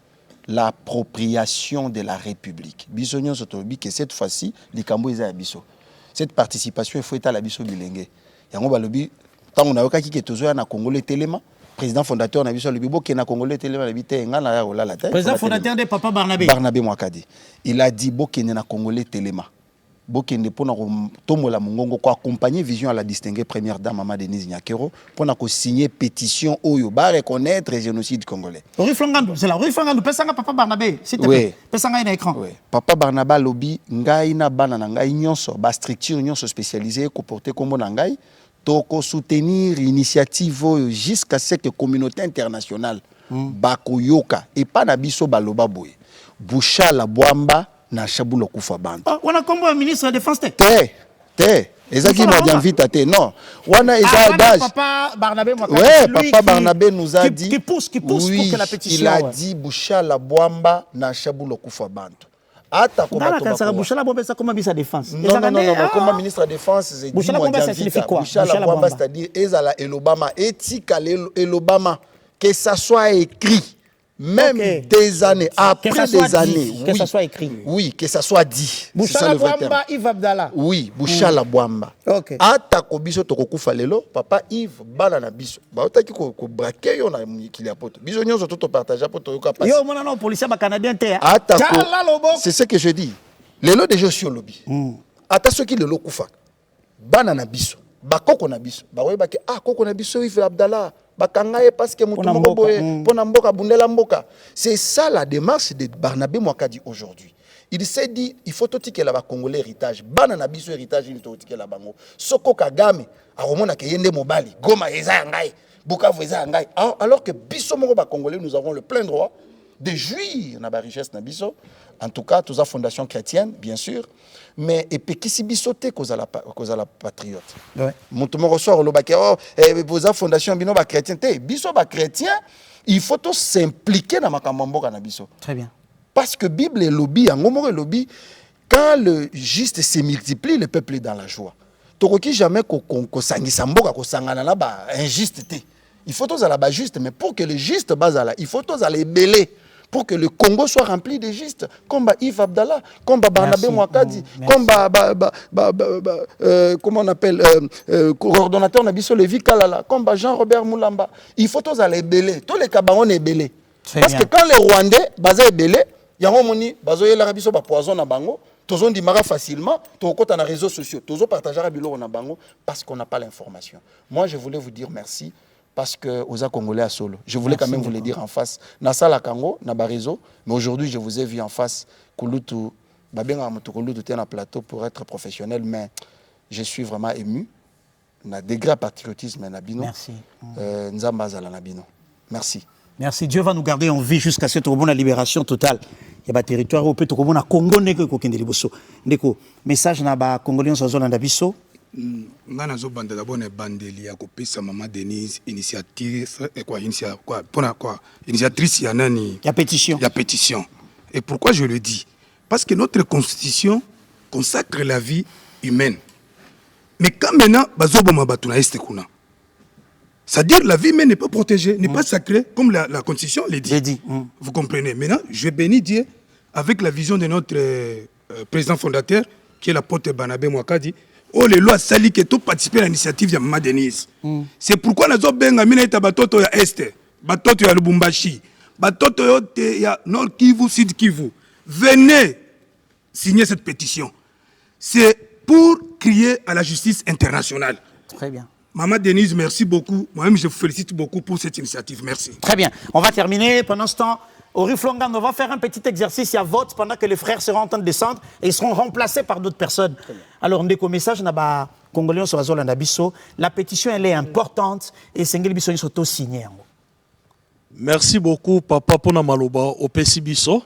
L'appropriation de la République. Bisognon sotobi que cette fois-ci les Cambo ils a biso. Cette participation il faut être à la biso bilenge. Yango balobi tant on a okaki ke tozo na Congolais Téléma, président fondateur na biso le bibo ke na Congolais Téléma la bité ngana ya la tête. Président fondateur de Papa Barnabé. Barnabé Mwakadi. Il a dit bokene na Congolais Téléma. Bokene pona ko tomola mongongo ko accompagner vision à la distinguée première dame Maman Denise Nyakero pona ko signer pétition oyo ba reconnaître le génocide congolais. Rue Flangandou, c'est là. Rue Flangandou, pesanga Papa Barnabé, s'il te plaît. Pesanga na écran. Oui. Papa Barnabé lobi ngai na bana na ngai nyonso ba structure nyonso spécialisée ko porter kombo na ngai toko soutenir initiative oyo jusqu'à ce que communauté internationale bakoyoka et pas na biso baloba boye. Bouchala Bwamba na Chabulo Kufa Bantu. On a combo ministre de la défense Te. Ezaki m'a dit invite te. Non. Wana eza d'âge. Papa Barnabé Papa Barnabé nous a dit qui pousse oui, pour que la pétition. Il a dit Bouchala Bwamba na Chabulo Kufa Bantu. Ata komba Bouchala Bwamba ça comment sa défense. Non, comme ministre de la défense, c'est Bouchala Bwamba ça signifie quoi? Bouchala Bwamba c'est-à-dire ezala elobama etika elobama que ça soit écrit. Même des années, après des années, que ça soit écrit. Oui, que ça soit dit. Bouchala Bwamba, Yves Abdallah. Oui, Bouchala Bwamba. Ata ko biso to kokufa lelo, papa Yves bala na biso. Ba otaki ko braquer yo na mikili apoto. Biso nyonso to partager poto yo kapasi. Yo mona no policier ba canadien te. C'est ce que je dis. Lelo de Joshua Lobi. Ata soki lelo kufa. Bana na biso. Ba koko na biso. Ba weba ke koko na biso Yves Abdallah. Bakangaye parce que c'est ça la démarche de Barnabé Mwakadi aujourd'hui. Il s'est dit il faut tout que la Congolais héritage banana biso héritage il faut que la bango soko Kagame aromona ke yende mobali Goma eza ngai Bukavu eza ngai alors que biso moko ba Congolais nous avons le plein droit de jouir na ba richesse na biso. En tout cas, tous la fondation chrétienne, bien sûr, mais et puis qui si bisoté cause à la patriote. Mon tout reçoit le bac vos fondation bino ba chrétien té biso ba chrétien, il faut tous s'impliquer dans makambo kana biso. Très bien. Parce que Bible et lobby en ngomore lobby quand le juste se multiplie, le peuple est dans la joie. Tokoki jamais ko sangisa mboka ko sangana na ba injuste té. Il faut tous à la bas juste mais pour que le juste base là, il faut tous aller belé. Pour que le Congo soit rempli de justes, comme Yves Abdallah, comme Barnabé Mwakadi, comme comment on appelle, coordonnateur Nabiso Levi Kalala, comme Jean-Robert Moulamba. Il faut tous aller belé. Tous les Cabarons est belé. Parce que quand les Rwandais, Baza est belé, il y a un moment où Baza est l'Arabiso, poison na bango, tous on dimara facilement, tous on a réseaux sociaux, tous on partage à bilo na bango, parce qu'on n'a pas l'information. Moi, je voulais vous dire merci. Parce que aux Congolais à solo. Je voulais quand même vous le dire en face. Nasa la Congo, na réseau, mais aujourd'hui je vous ai vu en face. Kulutu, babenga moto Kulutu tient un plateau pour être professionnel, mais je suis vraiment ému. Na degré patriotisme na bino. Merci. Nzamba zala na bino. Merci. Merci. Dieu va nous garder en vie jusqu'à cette bonne libération totale. Il y a des territoires où peut être bon à Congo neko ko kende liboso. Ndeko message na ba Congolais en zone na biso. Nga nazo banda d'abord na bandeli ya kopesa Maman Denise initiatrice initiatrice ya nani ya pétition. Et pourquoi je le dis? Parce que notre constitution consacre la vie humaine. Mais quand maintenant bazo boma batuna este kuna. C'est-à-dire la vie humaine n'est pas protégée, n'est pas sacrée comme la constitution le dit. Vous comprenez? Maintenant, je bénis Dieu avec la vision de notre président fondateur qui est l'apôtre Barnabé Mwakadi. Oh, les lois sali que tout participer à l'initiative de Maman Denise. C'est pourquoi nous avons benga mina ita batoto ya Este, batoto ya Lubumbashi, batoto ya Nord Kivu, Sud Kivu. Venez signer cette pétition. C'est pour crier à la justice internationale. Très bien. Maman Denise, merci beaucoup. Moi-même, je vous félicite beaucoup pour cette initiative. Merci. Très bien. On va terminer. Pendant ce temps, au Rue Flongan, on va faire un petit exercice. Il y a vote pendant que les frères seront en train de descendre et ils seront remplacés par d'autres personnes. Alors, on a un message, Congolais sont bazolanda biso. La pétition elle est importante et sengeli biso ni soto signer. Merci beaucoup papa pona maloba opesi biso.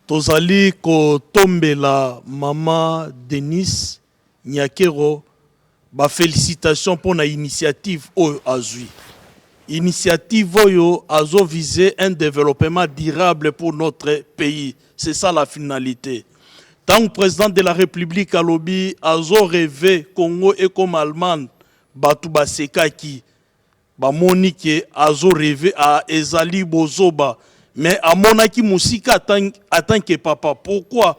Tozali ko tombela mama Denise Nyakero ba félicitations pour la initiative oyo azui. Initiative oyo azo viser un développement durable pour notre pays. C'est ça la finalité. Tant que président de la République alobi azo rêvé Congo et comme Allemagne batu basekaki ba monike azo rêvé à ezali bozoba mais à monaki musika attend que papa. Pourquoi?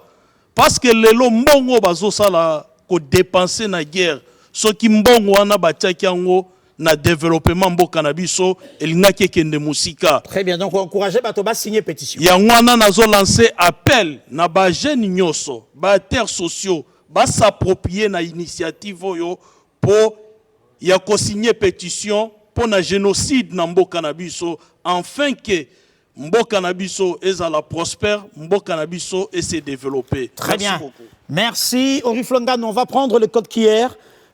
Parce que lelo mbongo bazo sala ko dépenser na guerre. Ce qui mbongo wana batiaki yango na développement mboka na biso elingaki kende musika. Très bien, donc on encourager bato ba signer pétition. Yango wana nazo lancer appel na ba jeunes nyoso, ba terres sociaux, ba s'approprier na initiative oyo pour ya ko signer pétition pour na génocide na mboka na biso afin que mboka na biso ezala prospère, mboka na biso et se développer. Très bien. Merci Oriflongan, on va prendre le code QR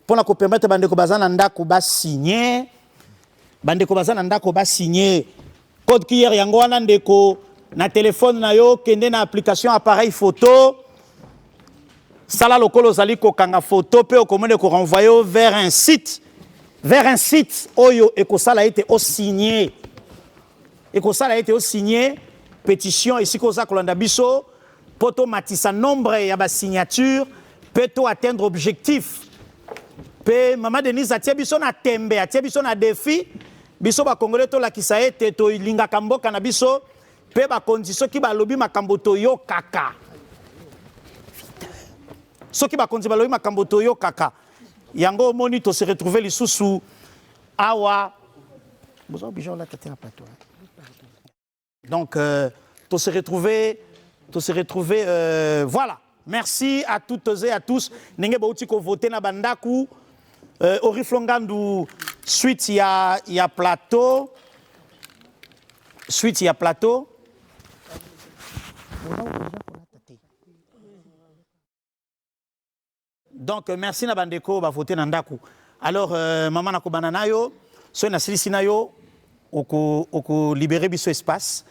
pour la permettre bandeko bazana ndako ba signer. Bandeko bazana ndako ba signer. Code QR yango wana ndeko na téléphone na yo kende na application appareil photo. Sala lokolo zali ko kanga photo pe okomone ko renvoyer vers un site. Vers un site oyo ekosala été au signé. Ekosala été au signé pétition ici koza kolanda biso poto matisa nombre ya ba signature peut atteindre objectif. Pe mama Denise atie biso na tembe atie biso na défi biso ba congolais to la kisa ete to linga kamboka na biso pe ba condition ki ba lobi makambo to yo kaka. Soki ba konzi ba lobi makambo to yo kaka. Yango moni to se retrouver lisusu awa. Vous avez besoin là tête à plateau. Donc to se retrouver voilà. Merci à toutes et à tous. Nenge bauti ko voter na bandaku Oriflongandu suite il y a plateau. Suite il y a plateau. Donc merci na bandeko ba voter na ndaku. Alors maman nako banana yo so na silisi na yo oko libérer biso espace.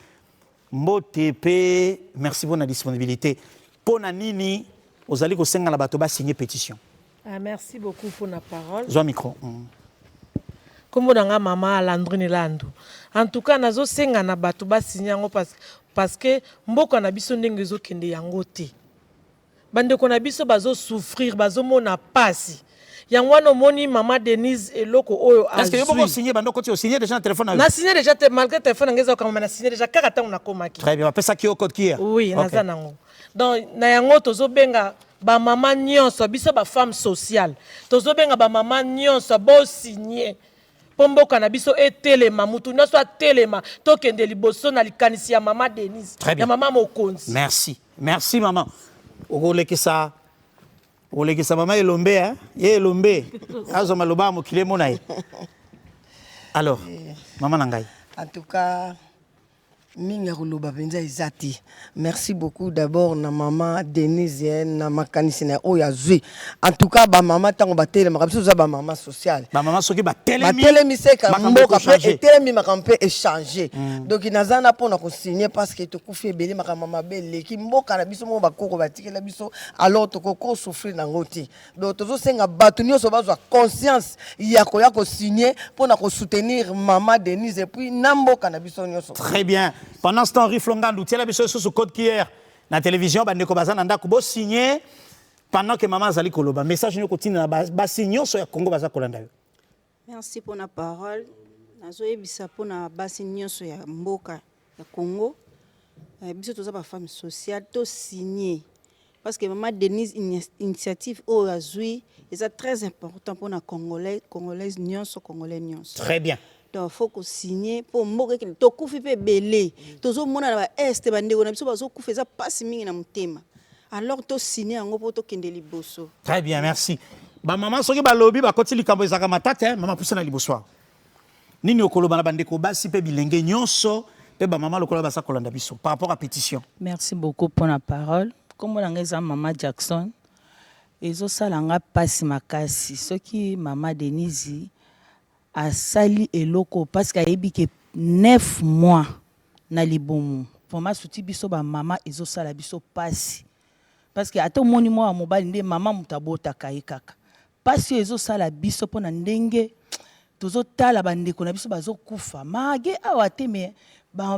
Mbote pe merci pour la disponibilité. Pona nini ozali ko senga la bato ba signer pétition. Merci beaucoup pour la parole. Zo micro. Comme on a maman Landrine Landu. En tout cas nazo senga na bato ba signer ngo parce que mboko na biso ndenge zo kende yango te. Bande ko na biso bazo souffrir bazo mona pasi. Yango wana moni maman Denise eloko oyo azui. Est-ce que vous pouvez signer bando ko tu signer déjà le téléphone? Na signer déjà malgré téléphone ngeza ko na signer déjà karata on a komaki. Très bien, on appelle ça qui au code qui? Oui, naza nango. Donc na yango tozo benga ba maman nyonso biso ba femme sociale. Tozo benga ba maman nyonso bo signer. Pomboka na biso etelema mutu na so telema tokende liboso na likanisi ya maman Denise. Ya maman Mokonzi. Merci. Merci maman. Olekisa maman elombe hein? Ye elombe. Azo maloba mokile monaye. Alors, maman nangai. En tout cas, merci beaucoup d'abord na maman Denise na makanisi na oyazui. En tout cas ba maman tango batele makamso za ba maman sociale. Ba maman soki batelemi. Batelemi seka mboka pe etelemi makampe échanger. Donc nazana pona ko signer parce que to kufi belé makamama belle ki mboka na biso mo bakoko batike la biso alors to ko souffrir na ngoti. Donc tozo senga batu nyoso bazwa conscience ya ko signer pona ko soutenir maman Denise et puis na mboka na biso nyoso. Très bien. Pendant ce temps, Riflongandu, tu as la biso sur ce code qui est la télévision, bandeko bazana ndako bo signer pendant que maman zali koloba. Message nous continue na ba signer sur Congo baza kolanda. Merci pour la parole. Nazo ebisa pour na ba signer sur ya mboka ya Congo. Biso toza ba femme sociale to signer parce que maman Denise initiative au azui est très important pour na congolais nyonso congolais nyonso. Très bien. Donc faut qu'on signe pour mboka ki to kufi pe belé tozo mona na ba est bandeko na biso bazo kufeza passe mingi na mutema alors to signer yango po to kende liboso. Très bien, merci. Ba maman soki ba lobi ba koti likambo ezaka matata hein maman pousse na liboso. Nini okoloba na bandeko basi pe bilenge nyonso pe ba maman lokola ba sa kolanda biso par rapport à pétition. Merci beaucoup pour la parole. Comme on a maman Jackson ezosala nga pasi makasi soki mama Denise asali eloko parce qu'ayebi ke 9 mois na libomu vraiment suti biso ba mama ezosala biso pasi parce que ata moni mwa mobali nde mama mutabota kai kaka pasi ezosala biso pona ndenge tozotala bandeko na biso bazokufa mage awa te me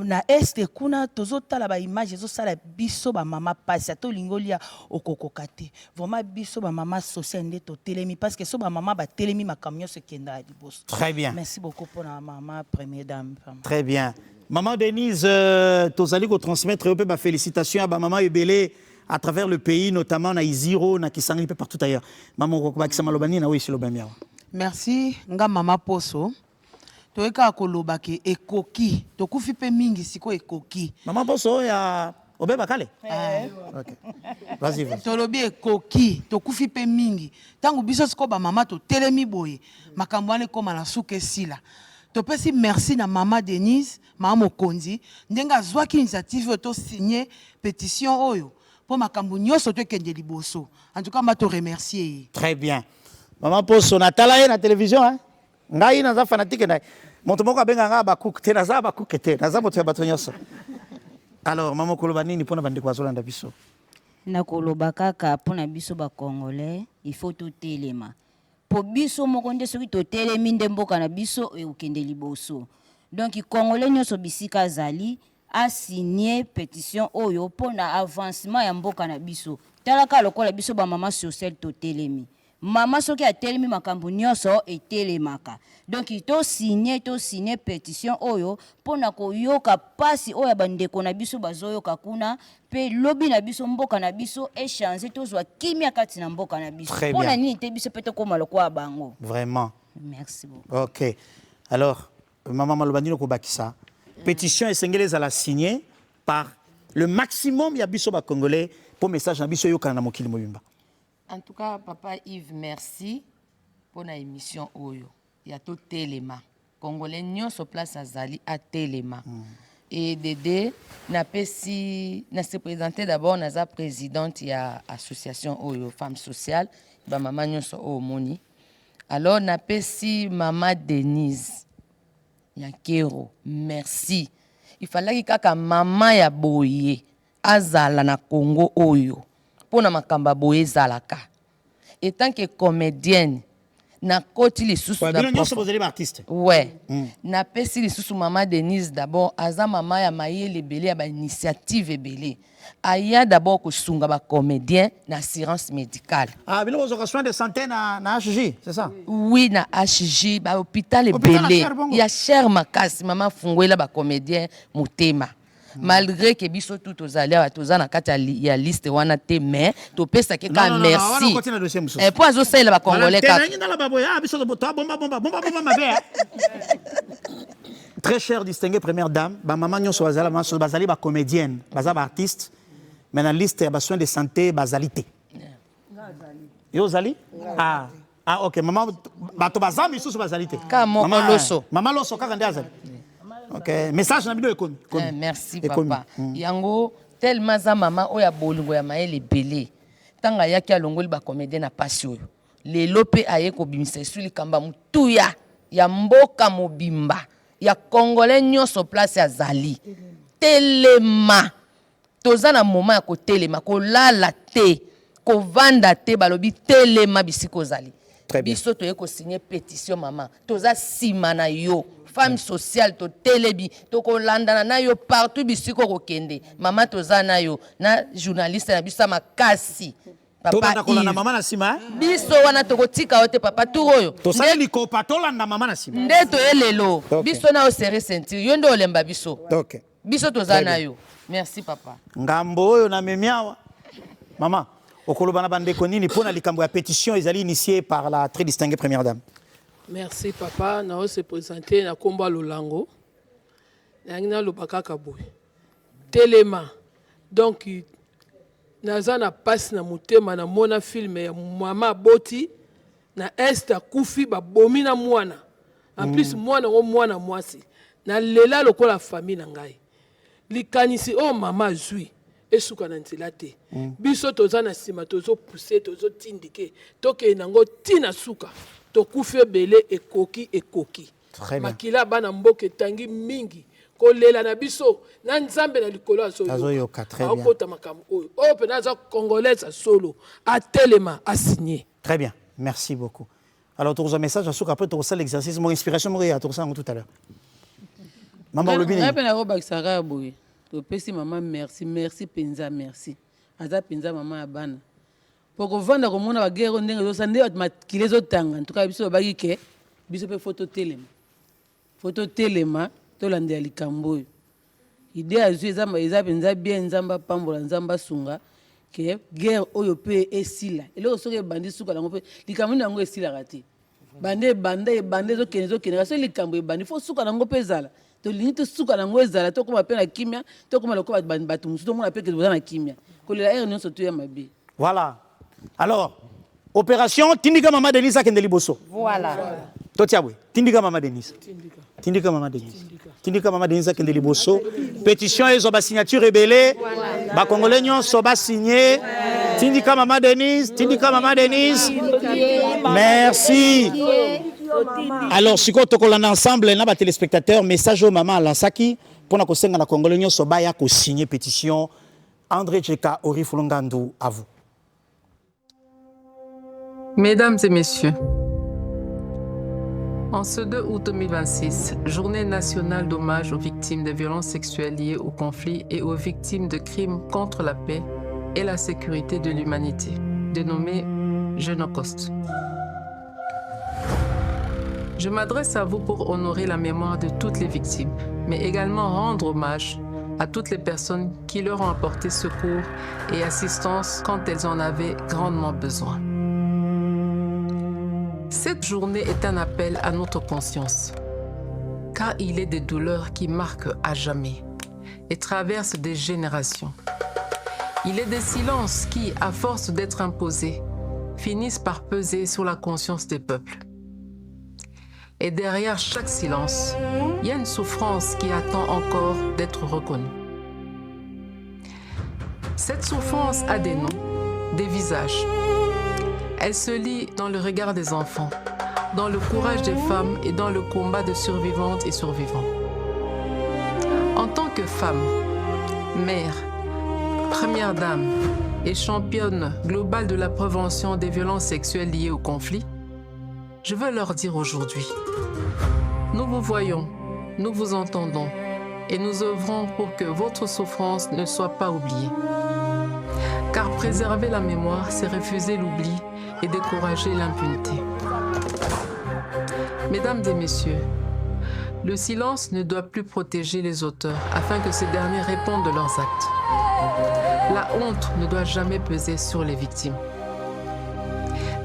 na este kuna tozotala ba image ezosala biso ba mama pasi ata olingolia okokoka te vraiment biso ba mama social nde totelemi parce que so ba mama batelemi makambo nyonso ekenda liboso. Très bien. Merci beaucoup pour la maman première dame. Très bien. Maman Denise, tozali ko transmettre un peu ma félicitations à ba maman ebele à travers le pays, notamment na Iziro, na Kisangani, un peu partout ailleurs. Maman Rokobakisa Malobani na Wisi Lobamia. Merci nga mama Poso. Toyeka koloba ke ekoki. Tokufi pe mingi siko ekoki. Maman Poso ya obeba kale. OK. Vas-y. Tolobi ekoki. Tokufi pe mingi. Tangu biso siko ba mama to telemi boye. Makambo ane koma na suke sila. Topesi merci na mama Denise, mama Mokonzi. Ndenga zwaki initiative to signer pétition oyo. Pour makambo nyonso to kende liboso. En tout cas, ma to remercier. Très bien. Maman Poso na tala na télévision hein. Ngai naza fanatique na. Moto moko abenga nga ba cook te naza ba cook te. Naza moto ya bato nyonso. Alors maman koloba nini pona bande kwa zolanda biso? Na koloba kaka pona biso ba congolais, il faut tout telema. Po biso moko nde soki to telemi nde mboka na biso e ukende liboso. Donc congolais nyonso bisika zali a signé pétition oyo pona avancement ya mboka na biso. Talaka lokola biso ba mama social to telemi. Mama soki a telemi makambo nyonso e telemaka. Donc to signé pétition oyo pona ko yoka pasi oyo bandeko na biso bazoyoka kuna pe lobi na biso mboka na biso échanger tozwa kimia kati na mboka na biso. Pona nini te biso pete ko maloko bango. Vraiment. Merci beaucoup. OK. Alors maman Malobani ko bakisa. Pétition esengeli à la signer par le maximum ya biso ba congolais pour message na biso yoka na mokili mobimba. En tout cas, papa Yves, merci pour la émission Oyo. Il y a tout Téléma. Congolais n'y sur place à Zali à Téléma. Et Dédé n'a pas si n'a se présenté d'abord n'a sa présidente il y a association Oyo femmes sociales. Ba maman n'y sur Omoni. Alors n'a pas si maman Denise. Yakero, merci. Il fallait que maman ya boye azala na Congo Oyo. Pour makamba boye zalaka. Et tant que comédienne, na koti les sous artiste. Ouais. Na pesi les sous maman Denise d'abord, aza maman ya maye le belé ya ba initiative belé. Aya d'abord ko sunga ba comédien na assurance médicale. Ah, bien aux occasions de santé na HJ, c'est ça? Oui, na HJ, ba hôpital belé. Il y a cher makasi maman fungoela ba comédien mutema. Malgré que biso tout aux alliés tozana kata ya liste wana te mais to pesa ke ka merci et pour azo sala ba congolais ka très cher distingué première dame ba maman nyonso bazala bazali ba comédienne baza ba artiste mais na liste ya ba soins de santé bazalité yo zali ah OK maman bato bazami sous bazalité maman loso kaka ndiazali. OK, message na bido ekomi. Merci papa. Yango tellement za maman oya bolingo ya maele belé. Tanga yaki alongoli ba comédien na passion. Lelo pe aye ko bimisa suli kamba mutuya ya mboka mobimba. Ya congolais nyonso place ya zali. Telema. Toza na moment ya ko telema ko lala te. Ko vanda te balobi telema bisiko zali. Biso toye ko signer pétition maman. Toza simana yo. Femme sociale to télébi to ko landana na yo partout bisiko ko kende mama toza na yo na journaliste na biso makasi papa to na mama na sima biso wana to ko tika ote papa turoyo to sala liko patola na mama na sima nde to elelo biso na o serré ceinture yo ndo olemba biso OK biso toza na yo merci papa ngambo oyo na memiawa mama okoloba na bandeko nini pona likambo ya pétition ezali initiée par la très distinguée première dame. Merci papa, na se présenter na komba lolango. Na lobaka kaboy. Téléma. Donc naza na passe na motema na mona film ya mama boti na esta kufi ba bomi na mwana. En plus mwana mwasi. Na lela lokola famille na ngai. Likanisi o mama zui. esuka na nzela te biso toza na nsima tozopuse tozotindike tokende nango ntina suka tokufi ebele ekoki makila bana mboka etangi mingi kolela na biso na nzambe na likolo azoyoka makambo oyo mpena aza congolaise solo atelema asigné. Très bien, merci beaucoup. Alors, tu as un message à après tu as l'exercice, mon inspiration, tu as tout à l'heure. Maman, le bien. Maman, merci, Penza, merci. Aza Penza, maman, abana. Pour que vendre comme on a guerre, on est sandé à qui les autres en tout cas, biso bagi ke, biso pe photo téléma, tolande ali kamboy. Idée à jouer zamba, isa Penza bien zamba pambola zamba sunga. Que guerre oyo pe esila eloko soki ebandi suka nango pe likambo nango esila kati bande zo keneza so likambo ebandi fo suka nango pe ezala tolingi tosuka nango ezala tokoma pe na kimia tokoma lokola bato mosusu tomona pe ke toza na kimia kolela ere nyonso to ya mabe. Voilà. Alors opération tindika mama Denise akende liboso. Voilà. Totiabwe tindika mama Denise akende liboso. Pétition et ba signature rebelle ba congolais nyonso ba signé tindika mama Denise merci. Alors siko tokolana ensemble na ba téléspectateurs message au maman Lansaki pona ko senga na congolais nyonso ba ya ko signer pétition. André Tcheka Ori Fulongandu, à vous. Mesdames et messieurs, en ce 2 août 2026, journée nationale d'hommage aux victimes de violences sexuelles liées au conflit et aux victimes de crimes contre la paix et la sécurité de l'humanité, dénommée Génocoste. Je m'adresse à vous pour honorer la mémoire de toutes les victimes, mais également rendre hommage à toutes les personnes qui leur ont apporté secours et assistance quand elles en avaient grandement besoin. Cette journée est un appel à notre conscience, car il est des douleurs qui marquent à jamais et traversent des générations. Il est des silences qui, à force d'être imposés, finissent par peser sur la conscience des peuples. Et derrière chaque silence, il y a une souffrance qui attend encore d'être reconnue. Cette souffrance a des noms, des visages. Elle se lit dans le regard des enfants, dans le courage des femmes et dans le combat de survivantes et survivants. En tant que femme, mère, première dame et championne globale de la prévention des violences sexuelles liées au conflit, je veux leur dire aujourd'hui, nous vous voyons, nous vous entendons et nous œuvrons pour que votre souffrance ne soit pas oubliée. Car préserver la mémoire, c'est refuser l'oubli et décourager l'impunité. Mesdames et messieurs, le silence ne doit plus protéger les auteurs afin que ces derniers répondent de leurs actes. La honte ne doit jamais peser sur les victimes.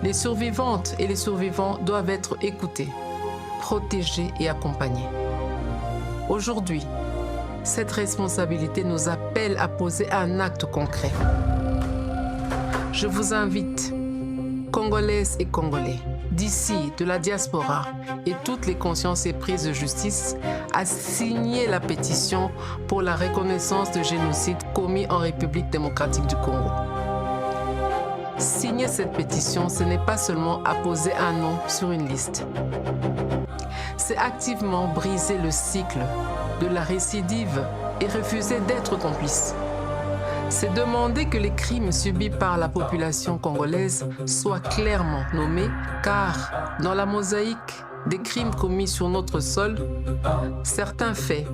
Les survivantes et les survivants doivent être écoutés, protégés et accompagnés. Aujourd'hui, cette responsabilité nous appelle à poser un acte concret. Je vous invite, Congolaises et Congolais, d'ici, de la diaspora et toutes les consciences éprises de justice, à signer la pétition pour la reconnaissance de génocide commis en République démocratique du Congo. Signer cette pétition, ce n'est pas seulement apposer un nom sur une liste. C'est activement briser le cycle de la récidive et refuser d'être complice. C'est demander que les crimes subis par la population congolaise soient clairement nommés, car dans la mosaïque des crimes commis sur notre sol, certains faits,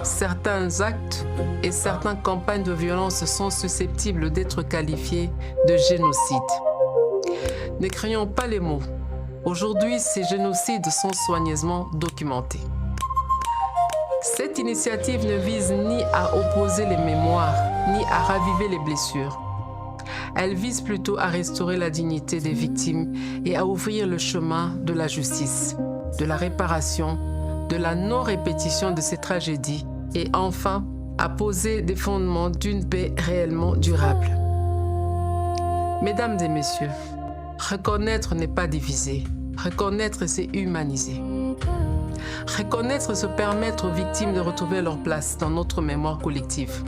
certains actes et certaines campagnes de violence sont susceptibles d'être qualifiés de génocide. Ne craignons pas les mots. Aujourd'hui, ces génocides sont soigneusement documentés. Cette initiative ne vise ni à opposer les mémoires, ni à raviver les blessures. Elle vise plutôt à restaurer la dignité des victimes et à ouvrir le chemin de la justice, de la réparation, de la non-répétition de ces tragédies et enfin à poser des fondements d'une paix réellement durable. Mesdames et messieurs, reconnaître n'est pas diviser. Reconnaître, c'est humaniser. Reconnaître, c'est permettre aux victimes de retrouver leur place dans notre mémoire collective.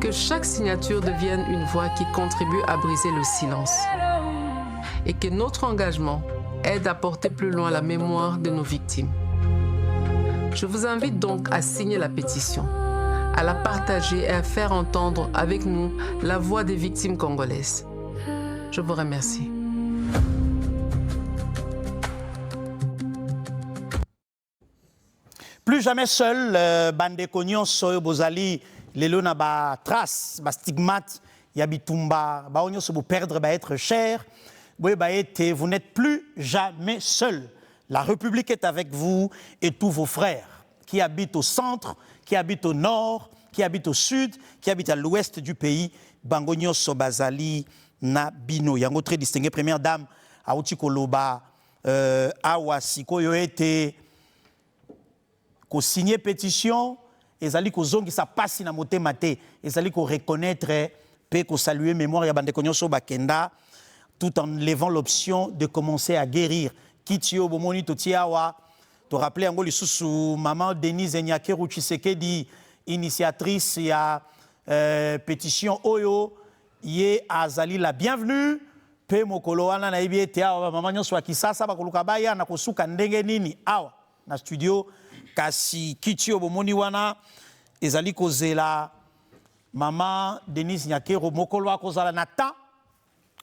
Que chaque signature devienne une voix qui contribue à briser le silence. Et que notre engagement aide à porter plus loin la mémoire de nos victimes. Je vous invite donc à signer la pétition, à la partager et à faire entendre avec nous la voix des victimes congolaises. Je vous remercie. Plus jamais seul, Bandeko nyonso bozali lelo na ba trace, ba stigmate, ya bitumba, ba nyonso bo perdre, ba être cher. Vous n'êtes plus jamais seul. La République est avec vous et tous vos frères qui habitent au centre, qui habitent au nord, qui habitent au sud, qui habitent à l'ouest du pays. Bango nyonso bazali na bino. Yango très distingué première dame Aouti Koloba awa sikoyo ete ko signer pétition ezali ko zongi sa pasi na motema te ezali ko reconnaître pe ko saluer mémoire ya bandeko nyonso bakenda tout en levant l'option de commencer à guérir. Kitio bomoni totiawa to rappeler yango lisusu maman Denise Nyakeru Tshisekedi initiatrice ya pétition oyo ye azali la bienvenue pe mokolo wana na yebi ete awa maman nyonso ya kisasa bakoluka baya na kosuka ndenge nini awa na studio kasi kitio bomoni wana ezali kozela maman Denise Nyakeru mokolo akozala na ta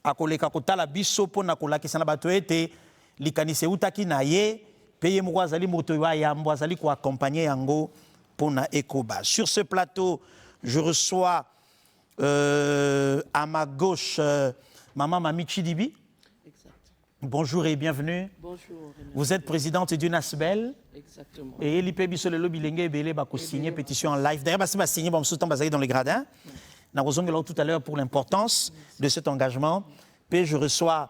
akoleka kotala biso pona kolakisa na bato ete likanise utaki na ye peye moko azali moto ya yambo azali ko accompagner yango pona ekoba. Sur ce plateau, je reçois à ma gauche maman Mami Chidibi. Exact. Bonjour et bienvenue. Bonjour. Vous êtes présidente du NASBEL. Exactement. Et Elipe Biso le lobby lenge belé ba ko signer pétition en live. D'ailleurs ba signer bon sous-temps bazali dans les gradins. Nous avons tout à l'heure pour l'importance de cet engagement. Puis je reçois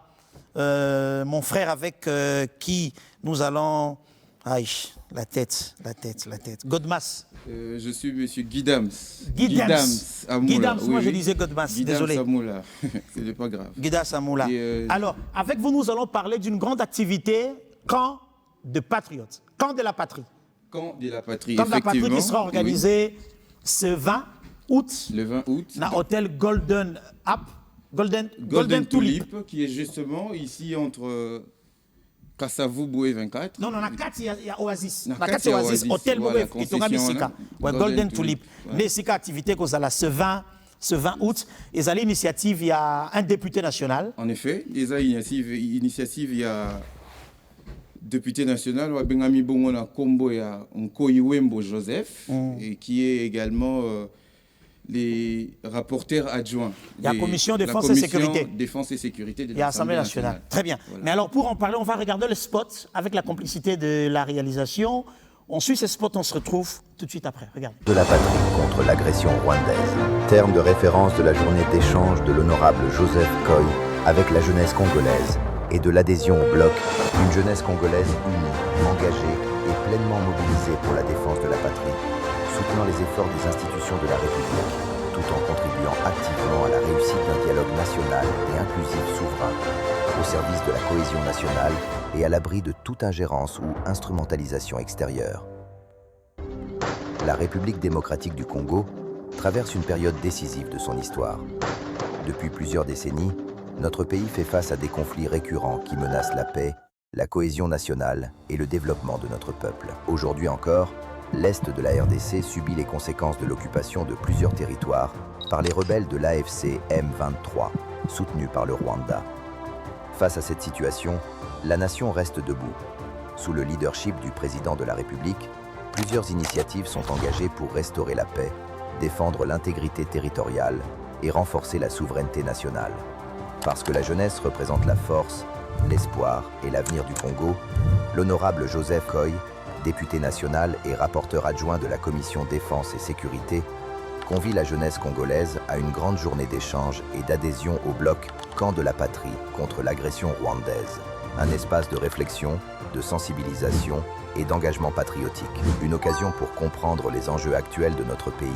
mon frère avec qui nous allons... Aïe, la tête. Godmas. Je suis monsieur Guidams. Guidams Amoula. Moi Oui, je oui. disais Godmas, désolé. Amoula. Ce n'est pas grave. Guidams Amoula. Alors, avec vous, nous allons parler d'une grande activité, camp de patriotes, camp de la patrie. Camp de la patrie, Camp de la patrie qui sera organisé ce 20 août. Le 20 août. Dans l'hôtel Golden Tulip, qui est justement ici entre Kasavubu et 24. Non, il y a Oasis. Il y a Oasis, hôtel voilà, qui est Golden Tulip. Nesika activité que ce 20 août, il y a l'initiative, il y a un député national. En effet, il y a initiative, il y a député national, Bengami Bongona Kombo et Nkoyiwembo Joseph, et qui est également les rapporteurs adjoints. La commission défense et sécurité. Défense et sécurité de l'Assemblée nationale. Très bien. Voilà. Mais alors pour en parler, on va regarder le spot avec la complicité de la réalisation. On suit ce spot, on se retrouve tout de suite après. Regarde. De la patrie contre l'agression rwandaise. Terme de référence de la journée d'échange de l'honorable Joseph Koy avec la jeunesse congolaise et de l'adhésion au bloc, une jeunesse congolaise unie, engagée et pleinement mobilisée pour la défense de la patrie, soutenant les efforts des institutions de la République, tout en contribuant activement à la réussite d'un dialogue national et inclusif souverain, au service de la cohésion nationale et à l'abri de toute ingérence ou instrumentalisation extérieure. La République démocratique du Congo traverse une période décisive de son histoire. Depuis plusieurs décennies, notre pays fait face à des conflits récurrents qui menacent la paix, la cohésion nationale et le développement de notre peuple. Aujourd'hui encore, l'Est de la RDC subit les conséquences de l'occupation de plusieurs territoires par les rebelles de l'AFC M23, soutenus par le Rwanda. Face à cette situation, la nation reste debout. Sous le leadership du président de la République, plusieurs initiatives sont engagées pour restaurer la paix, défendre l'intégrité territoriale et renforcer la souveraineté nationale. Parce que la jeunesse représente la force, l'espoir et l'avenir du Congo, l'honorable Joseph Koy, député national et rapporteur adjoint de la Commission Défense et Sécurité, convie la jeunesse congolaise à une grande journée d'échange et d'adhésion au bloc Camp de la Patrie contre l'agression rwandaise. Un espace de réflexion, de sensibilisation et d'engagement patriotique. Une occasion pour comprendre les enjeux actuels de notre pays,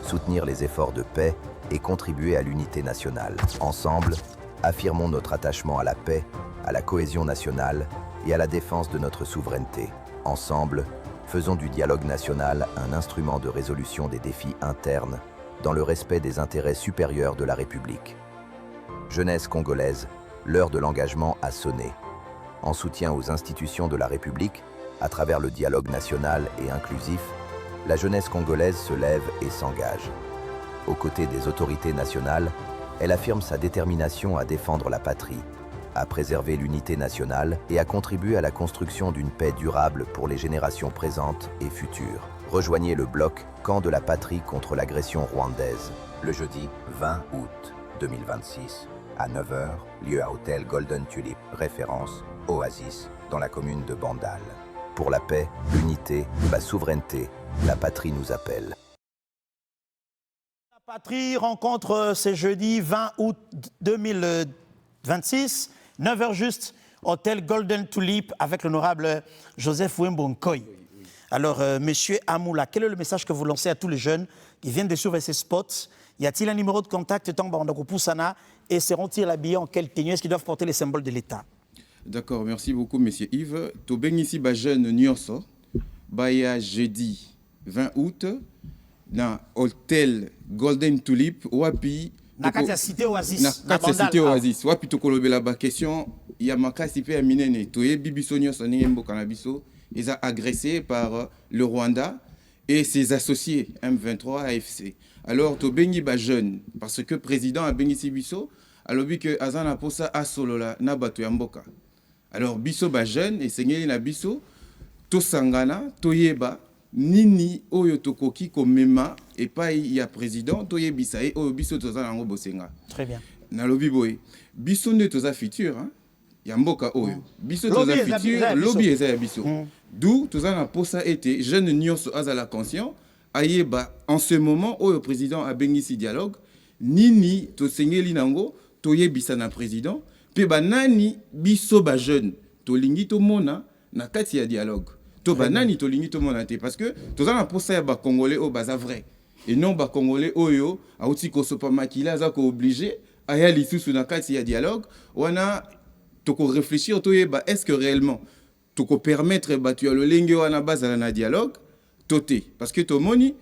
soutenir les efforts de paix et contribuer à l'unité nationale. Ensemble, affirmons notre attachement à la paix, à la cohésion nationale et à la défense de notre souveraineté. Ensemble, faisons du dialogue national un instrument de résolution des défis internes dans le respect des intérêts supérieurs de la République. Jeunesse congolaise, l'heure de l'engagement a sonné. En soutien aux institutions de la République, à travers le dialogue national et inclusif, la jeunesse congolaise se lève et s'engage. Aux côtés des autorités nationales, elle affirme sa détermination à défendre la patrie, à préserver l'unité nationale et à contribuer à la construction d'une paix durable pour les générations présentes et futures. Rejoignez le bloc Camp de la patrie contre l'agression rwandaise, le jeudi 20 août 2026, à 9h, lieu à hôtel Golden Tulip, référence Oasis, dans la commune de Bandal. Pour la paix, l'unité, la souveraineté, la patrie nous appelle. La patrie rencontre ce jeudi 20 août 2026, 9h juste, hôtel Golden Tulip avec l'honorable Joseph Wembonkoy. Alors, monsieur Amoula, quel est le message que vous lancez à tous les jeunes qui viennent de suivre ces spots? Y a-t-il un numéro de contact et seront-ils habillés en quelle tenue? Est-ce qu'ils doivent porter les symboles de l'État? D'accord, merci beaucoup, monsieur Yves. Tobeng ici, jeune Nyonso, baya jeudi 20 août, dans hôtel Golden Tulip, wapi. Nakati cité Oasis. Nakati cité Oasis. Wapi tokolobela ba question, ya makasi pe aminene. Toye bibiso Nyonso ningembo kanabiso, ils ont agressé par le Rwanda et ses associés M23 AFC. Alors Tobengi ba jeune, parce que président a bengi biso, alors que azana posa asolola na bato ya mboka. Alors biso ba jeune et sengeli na biso to sangana toyeba nini oyo tokoki komema et pas ya président toyebisa e oyo biso tozana ngo bosenga. Très bien. Na lobi boy biso nde toza futur hein ya mboka oyo. Biso toza futur lobby eza ya biso. D'où tozana posa été jeune nyonso azala conscient ayeba en ce moment oyo président a bengisi dialogue nini to sengeli nango toyebisa na président pe banani biso ba jeune tolingi to mona na kati ya dialogue to banani tolingi to mona te parce que tozana posa ya ba congolais au baza vrai et non ba congolais oyo auti ko sopa makila za ko obligé aya lisusu na kati ya dialogue wana to ko réfléchir to yeba est-ce que réellement to ko permettre batu ya lolenge wana bazala na dialogue toté parce que to moni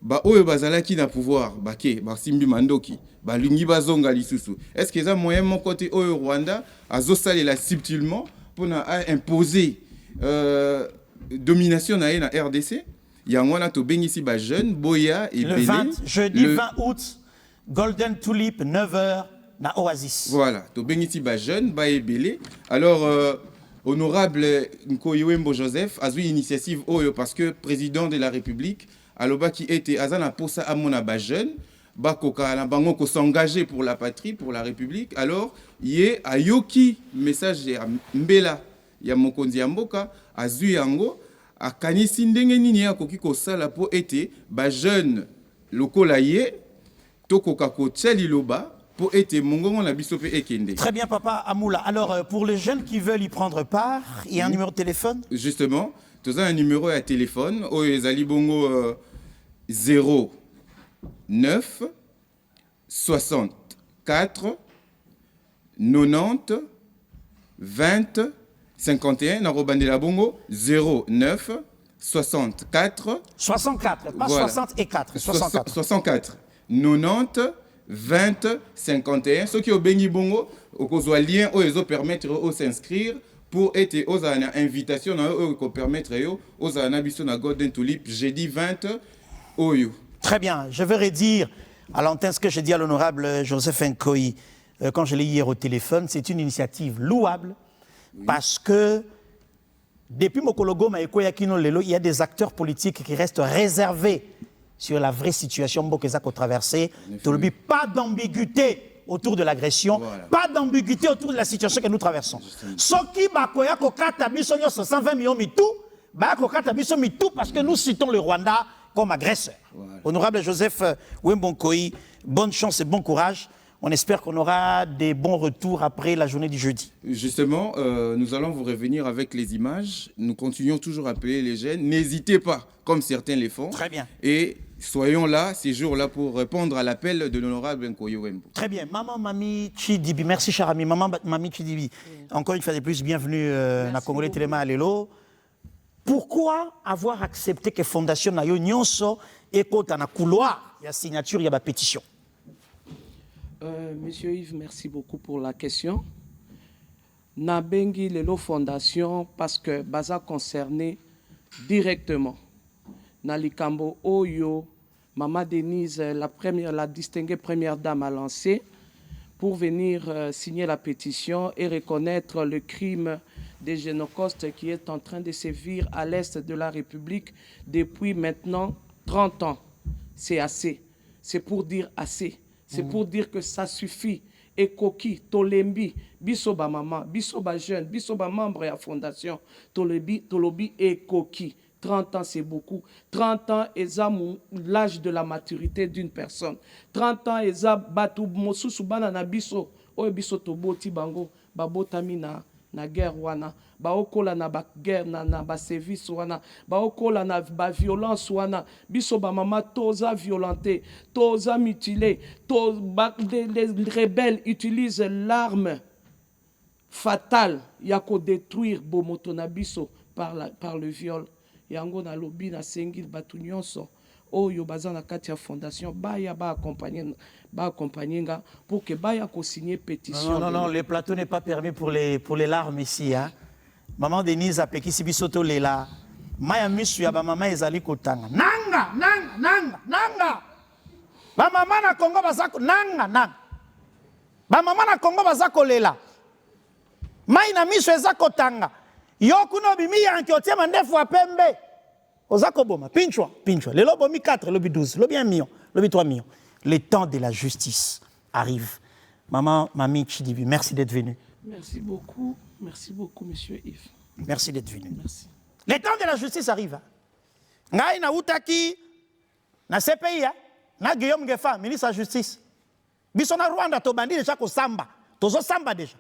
ba oyo bazalaki na pouvoir bake ba simbi mandoki ba lingi bazonga lisusu est-ce que ça moyen mon côté oyo Rwanda azosalela subtilement pour imposer domination na na RDC yango na to bengisi ba jeune boya et le 20 jeudi 20 août Golden Tulip 9h na Oasis. Voilà, to bengisi ba jeune ba ebele. Alors honorable Nkoyiwembo Joseph a eu initiative oyo parce que président de la République aloba qui était azana posa amona ba jeune bakoka na bango ko s'engager pour la patrie, pour la République. Alors yé ayoki message ya mbela ya mokonzi ya mboka azui yango akanisi ndenge nini akoki ko sala po été ba jeune lokola ye tokoka ko tsheli loba pour être mongongo na biso pe ekende. Très bien papa Amoula. Alors pour les jeunes qui veulent y prendre part, il y a un numéro de téléphone? Justement, tu as un numéro à téléphone au ezali bongo 09 64 90 20 51 na robandela bongo 09 64 64 pas voilà. 64 64 64 90 20 51 ceux qui ont bengi bongo okozwa lien o ezo permettre o s'inscrire pour être aux invitation na o ko permettre yo aux anabiso na Golden Tulip jeudi 20 oyo. Très bien, je vais redire à l'antenne ce que j'ai dit à l'honorable Joseph Nkoyi quand je l'ai hier au téléphone. C'est une initiative louable parce que depuis Mokologo Maeko Kino Lelo, il y a des acteurs politiques qui restent réservés sur la vraie situation Mbokezak au traversé. Pas d'ambiguïté autour de l'agression, voilà. Pas d'ambiguïté autour de la situation que nous traversons. Soki Bakoya Kokata Biso 120 millions mitou, Bakokata Biso mitou parce que nous citons le Rwanda comme agresseur. Voilà. Honorable Joseph Wembonkoy, bonne chance et bon courage. On espère qu'on aura des bons retours après la journée du jeudi. Justement, nous allons vous revenir avec les images. Nous continuons toujours à appeler les jeunes. N'hésitez pas, comme certains les font. Très bien. Et soyons là, ces jours-là, pour répondre à l'appel de l'honorable Nkoyi Wembo. Très bien. Maman Mami Chidibi, merci cher ami. Maman Mami Chidibi, encore une fois de plus, bienvenue à Congolais Téléma à Lelo. Pourquoi avoir accepté que Fondation Nayo Nyonso et Kota na couloir il y a signature, il y a ma pétition. Monsieur Yves, merci beaucoup pour la question. Nabengi Lelo Fondation parce que Baza concerné directement. Nalikambo Oyo, Maman Denise, la distinguée première dame, a lancé pour venir signer la pétition et reconnaître le crime des génocoste qui est en train de sévir à l'est de la République depuis maintenant 30 ans. C'est assez. C'est pour dire assez. C'est pour dire que ça suffit. Et Koki, Tolembi, Bisoba Maman, Bisoba Jeune, Bisoba membre de la fondation, Tolobi et Koki. 30 ans, c'est beaucoup. 30 ans, c'est l'âge de la maturité d'une personne. 30 ans, c'est Batou Mosusu Banana Biso, Oye Biso Toboti Bango, Babotamina. Na guerre wana baokola na ba guerre na ba service wana baokola na ba violence wana biso ba mama toza violenté toza mutilé les rebelles utilisent l'arme fatale ya ko détruire bomoto na biso par le viol yango na lobi na sengil batu nyonso oyo baza na kati ya fondation baya ba accompagner pour que baya ko signer pétition. Non, le plateau n'est pas permis pour les larmes ici. Hein. Maman Denise a peki si bisoto lela. Maya misu ya ba mama ezali kotanga. Nanga. Ba mama na Congo bazako nanga. Ba mama na Congo bazako lela. Mai na misu ezako tanga. Yokuno bimi yanki otie mandefu wa pembe. Ozako boma, pinchwa. Le lobo mi 4, lobi 12, lobi 1 million, lobi 3 millions. Le temps de la justice arrive. Maman, Mamie Chidibi, merci d'être venue. Merci beaucoup, monsieur Yves. Merci d'être venu. Merci. Le temps de la justice arrive. Ngai na utaki na CPI, na Guillaume Ngefa, ministre de la Justice. Biso na Rwanda to bandi déjà ko samba. Tozo samba déjà.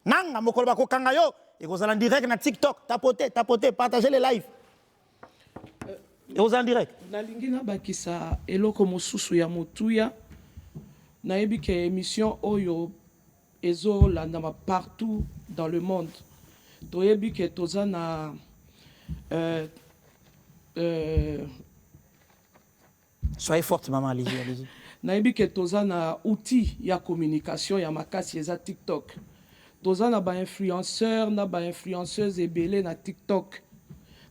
Nanga mokolo ba ko kanga yo, et ko zala direct na TikTok, tapoter, partager les lives. Et aux en direct. Nalingi na bakisa eloko mosusu ya motuya. Nayebi ke émission oyo ezo landama partout dans le monde. Toyebi ke toza na Soyez forte maman, allez-y. Nayebi ke toza na outil ya communication ya makasi eza TikTok. Toza na ba influenceur na ba influenceuse ebele na TikTok.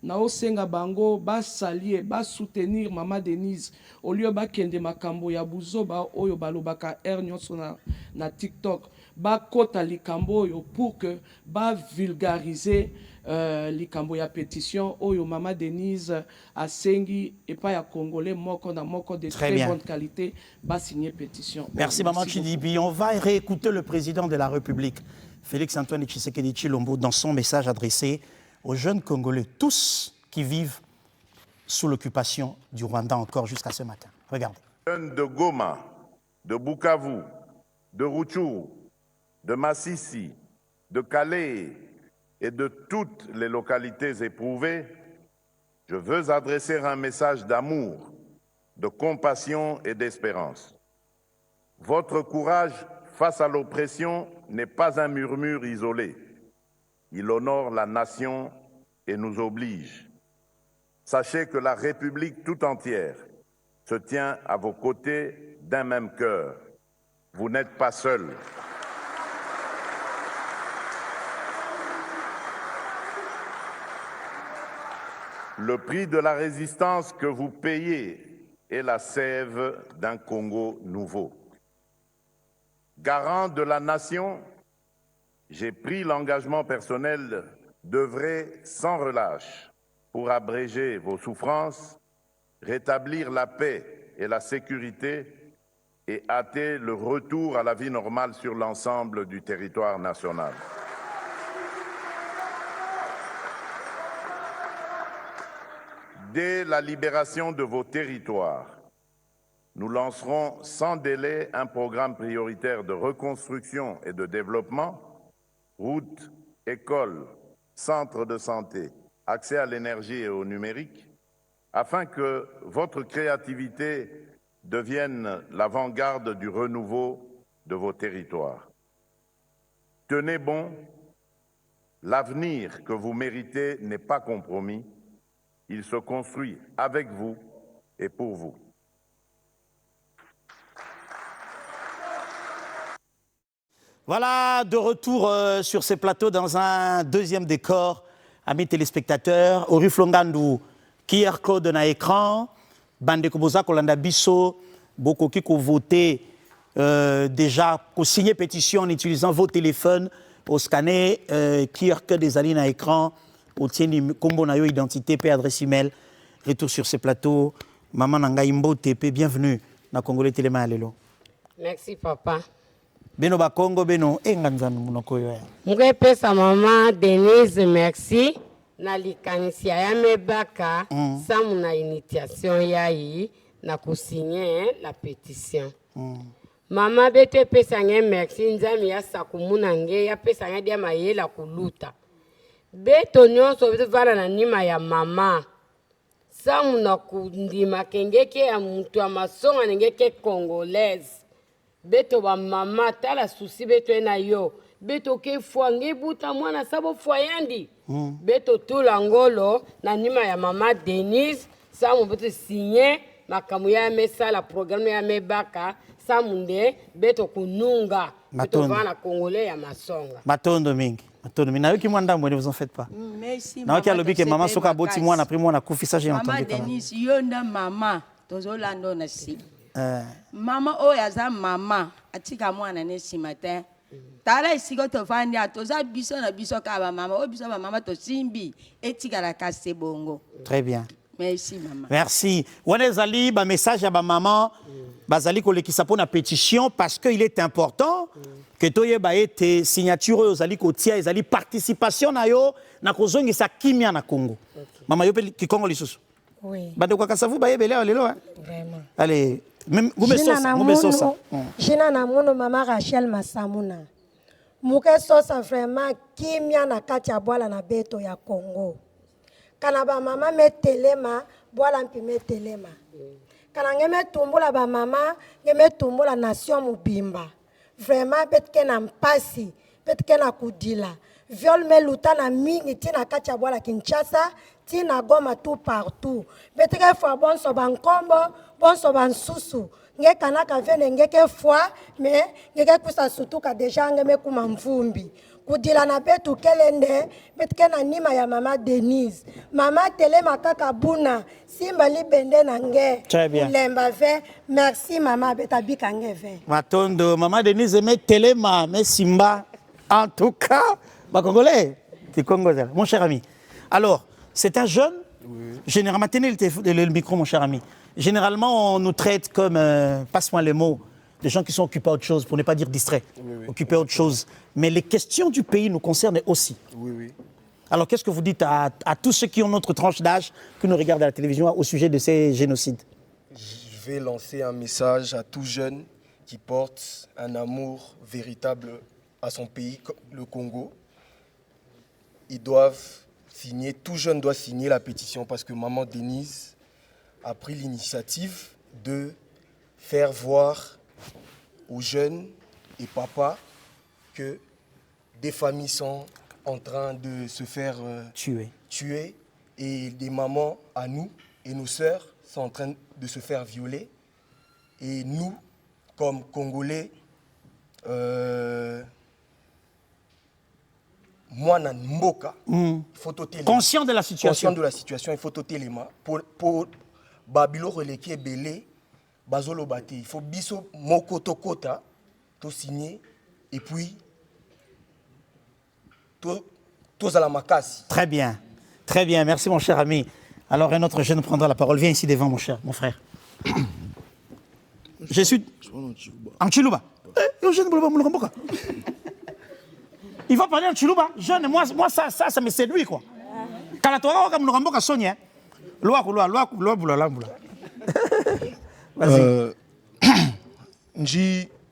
Na osenga bango ba saluer ba soutenir Maman Denise au lieu ba kende makambo ya buzoba oyo balobaka nyonso na TikTok ba kota likambo oyo pour que ba vulgariser likambo ya pétition oyo Maman Denise asengi et pas ya congolais moko na moko de très bonne qualité ba signer pétition. Merci Maman Chidibi. On va réécouter le président de la République Félix-Antoine Tshisekedi Tshilombo dans son message adressé aux jeunes Congolais, tous qui vivent sous l'occupation du Rwanda encore jusqu'à ce matin. Regardez. Jeunes de Goma, de Bukavu, de Rutshuru, de Massissi, de Calais et de toutes les localités éprouvées, je veux adresser un message d'amour, de compassion et d'espérance. Votre courage face à l'oppression n'est pas un murmure isolé. Il honore la nation et nous oblige. Sachez que la République tout entière se tient à vos côtés d'un même cœur. Vous n'êtes pas seuls. Le prix de la résistance que vous payez est la sève d'un Congo nouveau. Garant de la nation, j'ai pris l'engagement personnel d'œuvrer sans relâche pour abréger vos souffrances, rétablir la paix et la sécurité et hâter le retour à la vie normale sur l'ensemble du territoire national. Dès la libération de vos territoires, nous lancerons sans délai un programme prioritaire de reconstruction et de développement, routes, écoles, centres de santé, accès à l'énergie et au numérique, afin que votre créativité devienne l'avant-garde du renouveau de vos territoires. Tenez bon, l'avenir que vous méritez n'est pas compromis, il se construit avec vous et pour vous. Voilà, de retour sur ces plateaux dans un deuxième décor. Amis téléspectateurs, Ori Flongandu, QR code na écran, Bande Koboza Kolanda Bisso, beaucoup qui ont voté déjà, pour signer pétition en utilisant vos téléphones, pour scanner QR code des alliés na écran, pour tenir combo na yo identité, puis adresse email. Retour sur ces plateaux. Maman Nanga Imbo TP, bienvenue dans Congolais Téléma Alelo. Merci papa. Beno ba Congo beno enganzanu munoko yo. Mwe pesa mama Denise merci na likanisia ya mebaka samu na initiation yayi na kusigner la pétition. Mama bete pesa nge merci nzami ya sakumuna nge ya pesa nge dia mayela kuluta. Beto nyonso beto vala na nima ya mama. Samu na kundima kengeke ya mtu wa masonga ngeke congolaise. Beto ba mama tala susi beto ena yo beto ke fwange buta mwana sabo fwayandi beto tula ngolo na nima ya mama Denise samu beto signé makamu ya mesa la programme ya mebaka samu nde beto kununga beto vana congolais ya masonga matondo mingi na yoki mwanda mbone vous en faites pas merci na yoki alobi ke mama soka boti mwana après mwana kufisa j'ai entendu mama Denise yonda mama tozolando na si mama oyo aza mama atika mwana ne nsima te tala esika tovandi toza biso na biso kaka bamama oyo biso bamama tosimbi etikalaka se bongo. Très bien. Merci maman. Merci. Wana ezali ba message ya ba maman bazali kolekisa pona pétition parce que il est important que toyeba ete signature oyo zali kotia ezali participation na yo na kozongisa kimia na Congo. Mama yo pe kikongo lisusu. Oui. Bande kwa kasavu ba yebele lelo hein. Vraiment. Allez, ngumbe sosa. Jina na muno mama Rachel Masamuna. Muke sosa vraiment kimia na kati ya bwala na beto ya Congo. Kana ba mama metelema bwala mpi metelema. Kana ngeme tumbula ba mama ngeme tumbula nation mubimba. Vraiment betke na mpasi, betke na kudila. Viol meluta na mingi tina kati ya bwala Kinshasa, tina Goma tout partout. Betke fwa bonso bankombo, bonso bansusu. Nge kanaka vene ngeke fwa, me ngeke kusa sutuka deja ngeme kuma mvumbi. Kudila na betu kelende, betke na nima ya mama Denise. Mama telema kaka buna, simba li bende na nge. Très bien. Lemba ve, merci mama beta bika nge ve. Matondo, maman Denise met telema, met simba. En tout cas, bah, Congolais, c'est Congolais. Mon cher ami. Alors, c'est un jeune. Oui. Généralement, tenez le micro, mon cher ami. Généralement, on nous traite comme, passe-moi les mots, des gens qui sont occupés à autre chose, pour ne pas dire distraits, occupés à autre chose. Mais les questions du pays nous concernent aussi. Oui, oui. Alors, qu'est-ce que vous dites à tous ceux qui ont notre tranche d'âge, qui nous regardent à la télévision, au sujet de ces génocides? Je vais lancer un message à tous jeunes qui portent un amour véritable à son pays, le Congo. Ils doivent signer, tout jeune doit signer la pétition parce que maman Denise a pris l'initiative de faire voir aux jeunes et papas que des familles sont en train de se faire tuer et des mamans à nous et nos sœurs sont en train de se faire violer. Et nous, comme Congolais, moi, Mboka, conscient de la situation. Conscient de la situation, il faut ôter les mains. Pour Babilo releki belé, bazolo bate. Il faut biso moko tokota, to signer, et puis to zalamakasi. Très bien, très bien. Merci mon cher ami. Alors un autre jeune prendra la parole. Viens ici devant mon frère. Je suis en Chiluba. Il va parler en Chiluba. Jeune, moi ça me séduit quoi. Kalatoa comme Mlokamboka Sonia. Loi. Vas-y.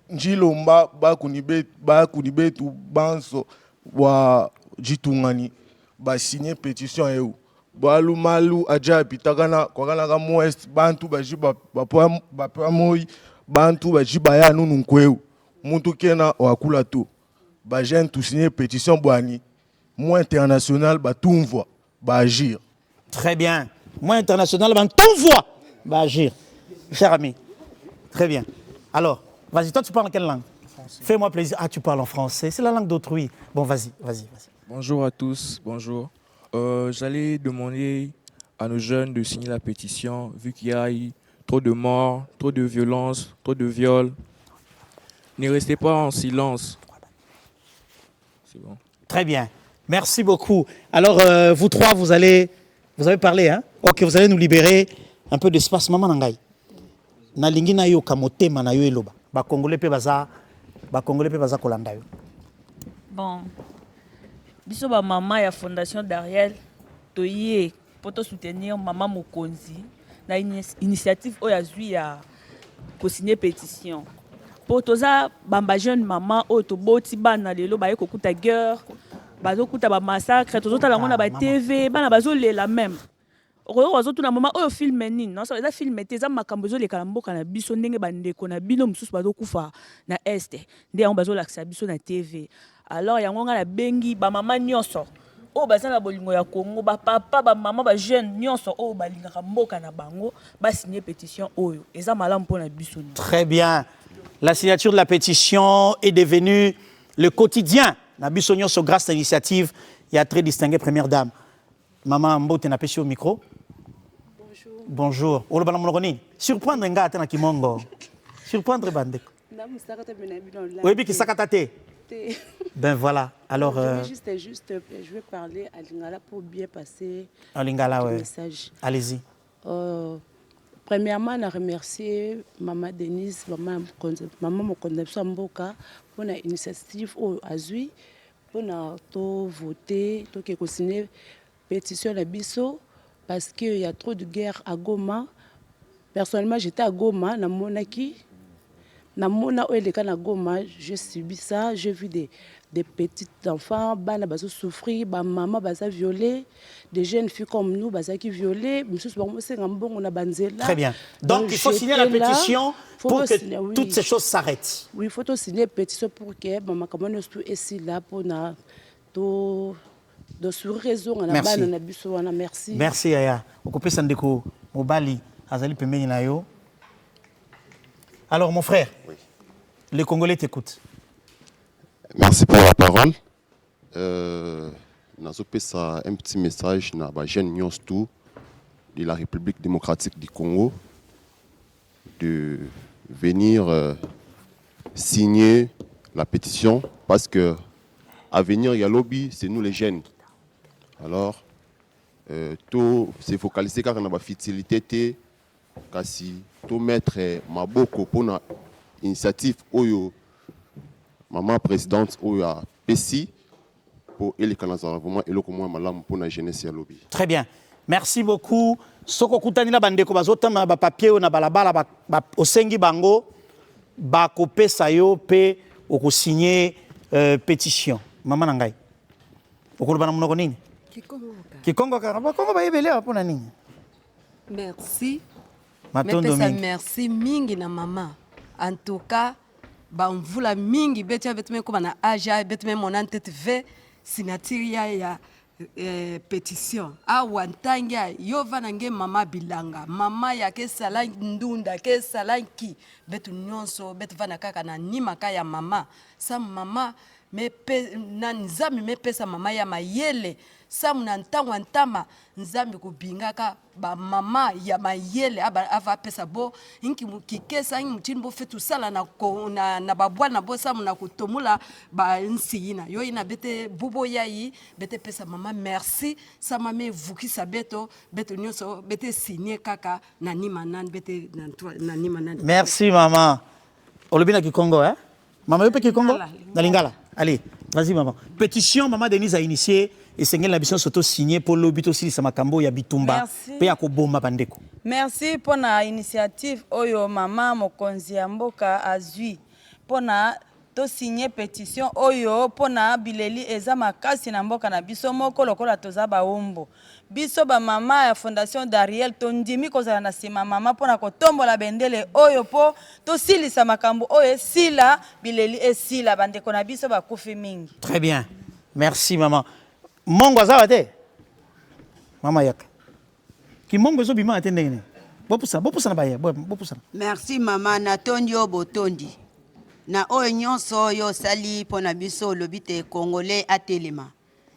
Njilomba bakunibe tu banso wa jitungani ba signer pétition eu. Balu malu aja pitakana kwakana ka West bantu bajiba bapa moi bantu bajiba ya nunu nkweu. Muntu kena wakula tu. Ba jeune tu signer pétition boani. Moi international ba tumvwa ba agir. Très bien. Moi international ba tumvwa ba agir. Cher ami. Très bien. Alors, vas-y, toi tu parles quelle langue? Fais-moi plaisir. Ah, tu parles en français. C'est la langue d'autrui. Bon, vas-y. Bonjour à tous. Bonjour. J'allais demander à nos jeunes de signer la pétition, vu qu'il y a eu trop de morts, trop de violences, trop de viols. Ne restez pas en silence. C'est bon. Très bien. Merci beaucoup. Alors, vous trois, vous avez parlé, hein? Ok, vous allez nous libérer un peu d'espace. Maman Nangai. Na lingi na yo kamotema na yo eloba. Ba Congolais pe baza kolanda yo. Bon. Biso ba maman ya fondation d'Ariel toye pour soutenir maman Mokonzi na initiative oyo azui ya ko signer pétition. Pour toza bamba jeune maman oyo toboti bana lelo ba ekokuta guerre, bazokuta ba massacre, tozotala ngona ba TV, bana bazolela même. Ozo tuna mama oyo film nini, non ça film teza makambo ezoleka na mboka na biso ndenge bandeko na bino mususu bazokufa na este. Nde on bazolakisa biso na TV. Alors yango nga la bengi ba mama nyonso o bazana bolingo ya Congo ba papa ba mama ba jeune nyonso o balingaka mboka na bango ba signer pétition oyo eza malamu mpona biso. Très bien. La signature de la pétition est devenue le quotidien na biso nyonso grâce à l'initiative ya très distinguée première dame. Maman Mbote na pêché au micro. Bonjour. Oloba na monoko nini? Surprendre nga ata na kimongo. Surprendre bandeko. Oui, bi kisakata te. Ben voilà. Alors, je vais parler à Lingala pour bien passer le message. Allez-y. Premièrement, je remercie Maman Denise, Maman Mokonzi Mboka pour l'initiative au Azui, pour voter, pour signer pétition à Bisso, parce qu'il y a trop de guerre à Goma. Personnellement, j'étais à Goma, dans Monaki. Na mona oeleka na Goma, j'ai subi ça, j'ai vu des petits enfants, bana bazo souffrir, ba maman baza violée, des jeunes filles comme nous baza qui violées, Très bien. Donc il faut signer la pétition pour que toutes ces choses s'arrêtent. Oui, il faut signer la pétition pour que maman kamone stu ici là pour na de sur raison na bana na biso wana merci. Merci Yaya. Okopesa ndeko mobali azali pembeni na yo. Alors, mon frère, oui. Les Congolais t'écoutent. Merci pour la parole. Nous un petit message à la jeune Nyonstu de la République démocratique du Congo de venir signer la pétition parce que à venir, il y a lobby, c'est nous les jeunes. Alors, tout c'est focalisé car on a la fertilité. Kasi to mettre maboko pour une initiative oyo maman présidente oyo a PESI pour éleka na vraiment eloko moi malamu pour la jeunesse ya lobby. Très bien. Merci beaucoup. Soko kutani na bandeko bazotama ba papier na balabala ba osengi bango ba kopesa yo pe oko signer pétition. Maman nangai. Okoloba na monoko nini? Kikongo ka ba Kongo ba yebele apona nini? Merci. Merci mingi na mama. En tout cas, on voula mingi betia betme comme na aja betme mon antete signature ya pétition. A wantanga yo vanange mama bilanga. Mama ya ke sala ndunda ke sala ki betu nyonso betu vana kaka na nimaka ya mama. Sa mama me na nzami me pesa mama ya mayele. Sam na ntango ntama nzambi kubingaka ba mama ya mayele ava pesa bo inki mukikesa inki mtimbo fetu sala na babwa na bo sam na kutomula ba nsiyina yo ina bete bubo yayi bete pesa mama merci sama me vukisa beto nyonso bete signer kaka na nima nan bete na nima nan. Merci maman. Olobina Kikongo hein? Maman yo pe Kikongo? Na Lingala. Allez, vas-y maman. Pétition maman Denise a initié et c'est une mission surtout signée pour l'obito aussi ça makambo ya bitumba pe ya koboma bandeko. Merci pour la initiative oyo mama Mokonzi ya Mboka azui pour na to signer pétition oyo pour na bileli eza makasi na mboka na biso moko lokola toza ba ombo. Biso ba mama ya fondation d'Ariel tondimi kozala na sima mama pour na kotombola bendele oyo po to silisa makambo oyo sila bileli esila bandeko na biso ba kufi mingi. Très bien. Merci maman. Mongo azawate. Mama yaka. Ki mongo zo bima atende ngene. Bopusa na baye, bopusa. Merci maman Natondio Botondi. na oyo nyonso oyo osali mpo na biso olobi te congolais atelema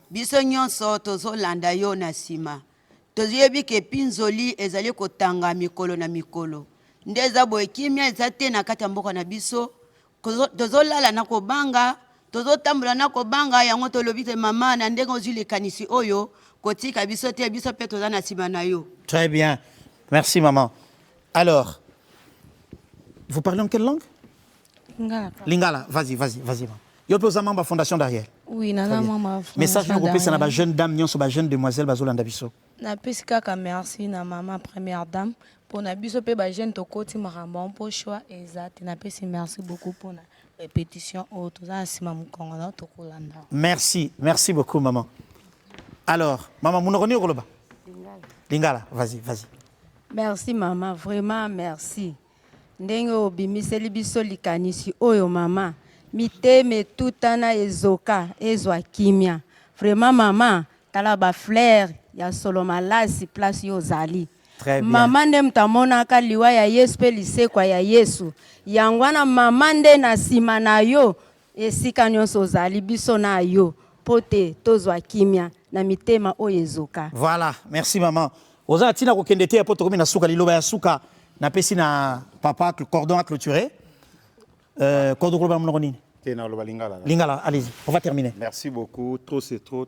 biso nyonso tozolanda yo na nsima tozoyebi ke epinzoli ezali kotanga mikolo na mikolo nde eza boye kimia eza te na kati ya mboka na biso tozolala na kobanga tozotambola na kobanga yango tolobi te mama na ndenge ozwi likanisi oyo kotika biso te biso mpe toza na nsima na yo. Très bien, merci maman. Alors, vous parlez en quelle langue? Lingala. Lingala, vas-y. Yo peux aux membres fondation derrière. Oui, nana mama. Message nous repose na ba jeune dame nyonso ba jeune demoiselle bazolanda biso. Na pesi kaka merci na mama première dame pour na biso pe ba jeune tokoti makambo mpo choix exact na pesi merci beaucoup pour na répétition au toza sima mukongo na tokolanda. Merci beaucoup maman. Alors, maman munokoni okoloba. Lingala, vas-y. Merci maman, vraiment merci. Ndenge obimiseli biso likanisi oyo mama. Miteme tutana ezoka ezwa kimia. Vraiment mama, tala ba fleur ya solo malasi place yo zali. Très bien. Mama nde mtamonaka liwa ya Yesu pe lisekwa ya Yesu. Yangwana mama nde na sima na yo esika nyonso zali biso na yo. Pote tozwa kimia na mitema oyo ezoka. Voilà, merci maman. Oza tina ko kende te poto komi na suka liloba ya suka na pesi na papa que cordon a clôturé. Cordon globa mnonini. Lingala, allez-y, on va terminer. Merci beaucoup. Trop c'est trop.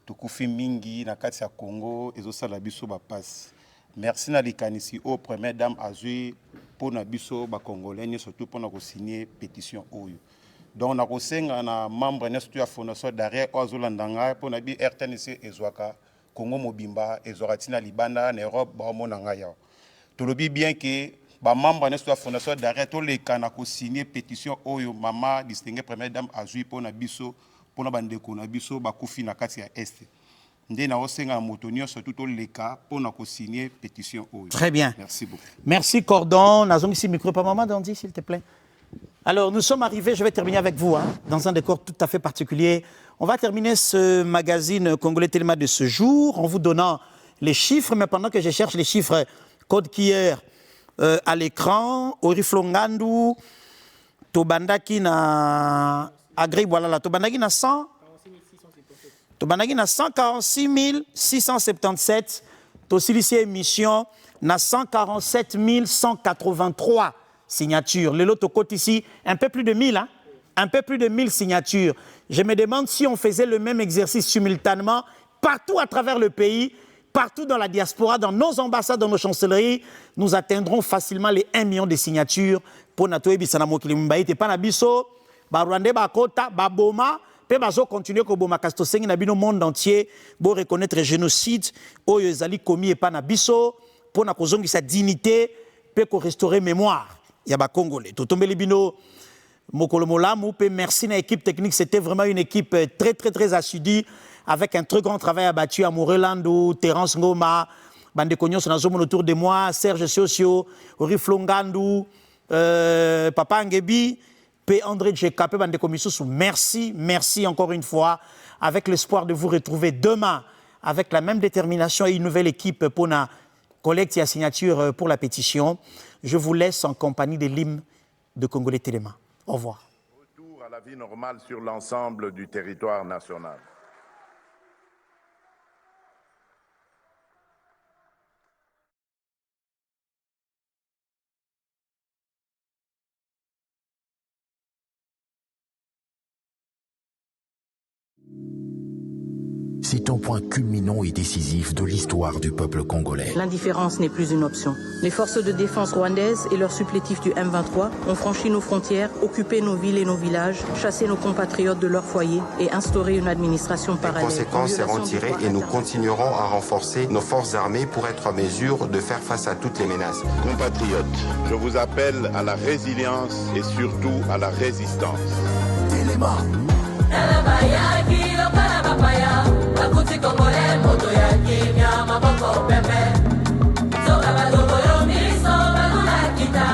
Tokufi mingi na kati ya Congo ezosala biso ba passe. Merci na likanisi au première dame azui pour na biso ba congolais surtout pour na ko signer pétition oyo. Donc na ko senga na membre na surtout ya fondation derrière ozolandanga pour na bi RTNC ezwaka Congo mobimba ezoratina libanda na Europe ba mona ngaya. Tolobi bien que ba membre na la fondation d'arrêt to le kana ko signer pétition oyo mama distinguée première dame azui pona biso pona bandeko na biso ba kufi na kati ya est ndé na osenga motonio surtout to le ka pona ko signer pétition oyo. Très bien. Merci beaucoup. Merci Cordon, nazongi si micro pas maman Dandy s'il te plaît. Alors nous sommes arrivés, je vais terminer avec vous dans un décor tout à fait particulier. On va terminer ce magazine Congolais Téléma de ce jour en vous donnant les chiffres, mais pendant que je cherche les chiffres code Kier à l'écran, Oriflongandu, Tobandaki na Agri, voilà là, Tobandaki na 146 677, Tosilisi émission na 147 183 signatures. Le lot au côté ici, un peu plus de 1000, hein? Un peu plus de 1000 signatures. Je me demande si on faisait le même exercice simultanément partout à travers le pays, partout dans la diaspora, dans nos ambassades, dans nos chancelleries, nous atteindrons facilement les 1 million de signatures pour Natoe Bisanamo Kilimbaïte, Panabiso, Barwande Bakota, Baboma, pe bazo continuer ko boma kasto sengi na bino monde entier, pour reconnaître le génocide, oyo ezali commis et Panabiso, pour na kozongi sa dignité, pe ko restaurer mémoire. Ya ba Congolais. Totombeli bino Mokolo Molamu, pe merci na équipe technique, c'était vraiment une équipe très assidue, avec un très grand travail abattu à Mourelando, Terence Ngoma, Bande Cognos, Nazomon autour de moi, Serge Socio, Oriflongandu, Papa Ngebi, P. André Djekapé, Bande Comissous, merci encore une fois, avec l'espoir de vous retrouver demain, avec la même détermination et une nouvelle équipe pour la collecte et signature pour la pétition. Je vous laisse en compagnie de l'hymne de Congolais Téléma. Au revoir. Retour à la vie normale sur l'ensemble du territoire national. C'est un point culminant et décisif de l'histoire du peuple congolais. L'indifférence n'est plus une option. Les forces de défense rwandaises et leurs supplétifs du M23 ont franchi nos frontières, occupé nos villes et nos villages, chassé nos compatriotes de leur foyer et instauré une administration parallèle. Les conséquences seront tirées et nous continuerons à renforcer nos forces armées pour être en mesure de faire face à toutes les menaces. Compatriotes, je vous appelle à la résilience et surtout à la résistance. Téléma. Bakuti Congolais, moto ya kimia, maboko pepe. Soka badogo yo miso, bagula kita.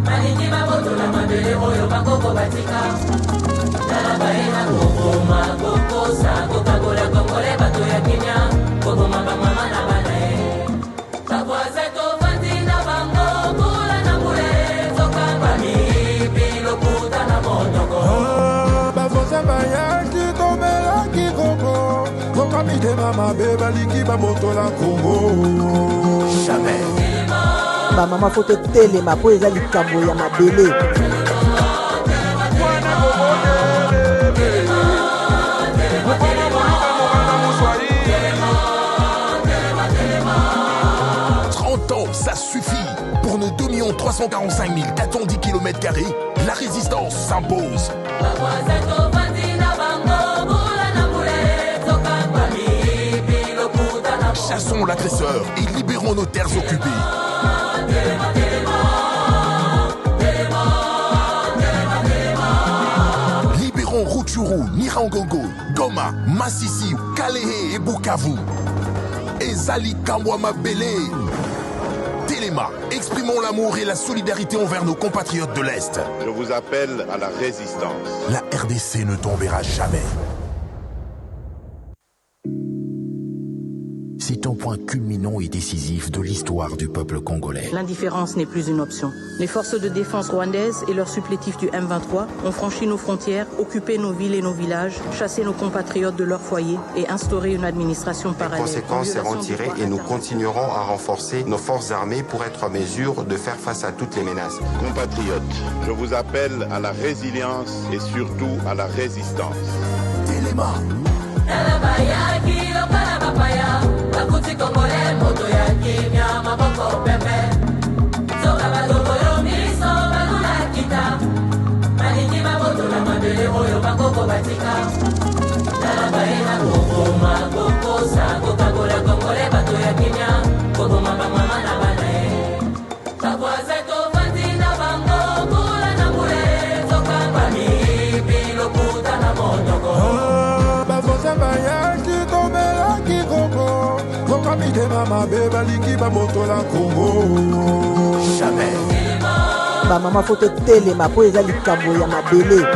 Maliki maboto la mabele oyo bakoko batika. Nala baina koko makoko sa, koka gola Congolais, bato ya kimia. Koko mama na banae. Tabwaze to fandi na bango, kula na mule, soka zoka mitema mabe balingi bamotola Congo. Jamais. Bamama faut telema po eza likambo ya mabele. Ça suffit. Pour nos 2 345 410 km², la résistance s'impose. Chassons l'agresseur et libérons nos terres occupées. Libérons Rutshuru, Nirangongo, Goma, Masisi, Kalehe et Bukavu. Ezali Kamwama Bele. Téléma, exprimons l'amour et la solidarité envers nos compatriotes de l'Est. Je vous appelle à la résistance. La RDC ne tombera jamais. C'est un point culminant et décisif de l'histoire du peuple congolais. L'indifférence n'est plus une option. Les forces de défense rwandaises et leurs supplétifs du M23 ont franchi nos frontières, occupé nos villes et nos villages, chassé nos compatriotes de leur foyer et instauré une administration parallèle. Les conséquences seront tirées et nous continuerons à renforcer nos forces armées pour être en mesure de faire face à toutes les menaces. Compatriotes, je vous appelle à la résilience et surtout à la résistance. Téléma. Bakuti Congolais, moto ya kimia, maboko pepe. Zoka badogo yo miso, balula kita. Malingi maboto la mabele oyo bakoko batika. Nalabaina kokoma, kokosa, kokakola Congolais, bato ya kimia. Kokoma bamama na banae. Bakwaze tofandi na bango, kula na mule. Zoka bami, bilo kuta na monoko. Bafosa bayaki, tomelaki koko. Zoka mitema mabe balingi bamotola Congo. Jamais. Bamama faut telema po eza likambo ya mabele.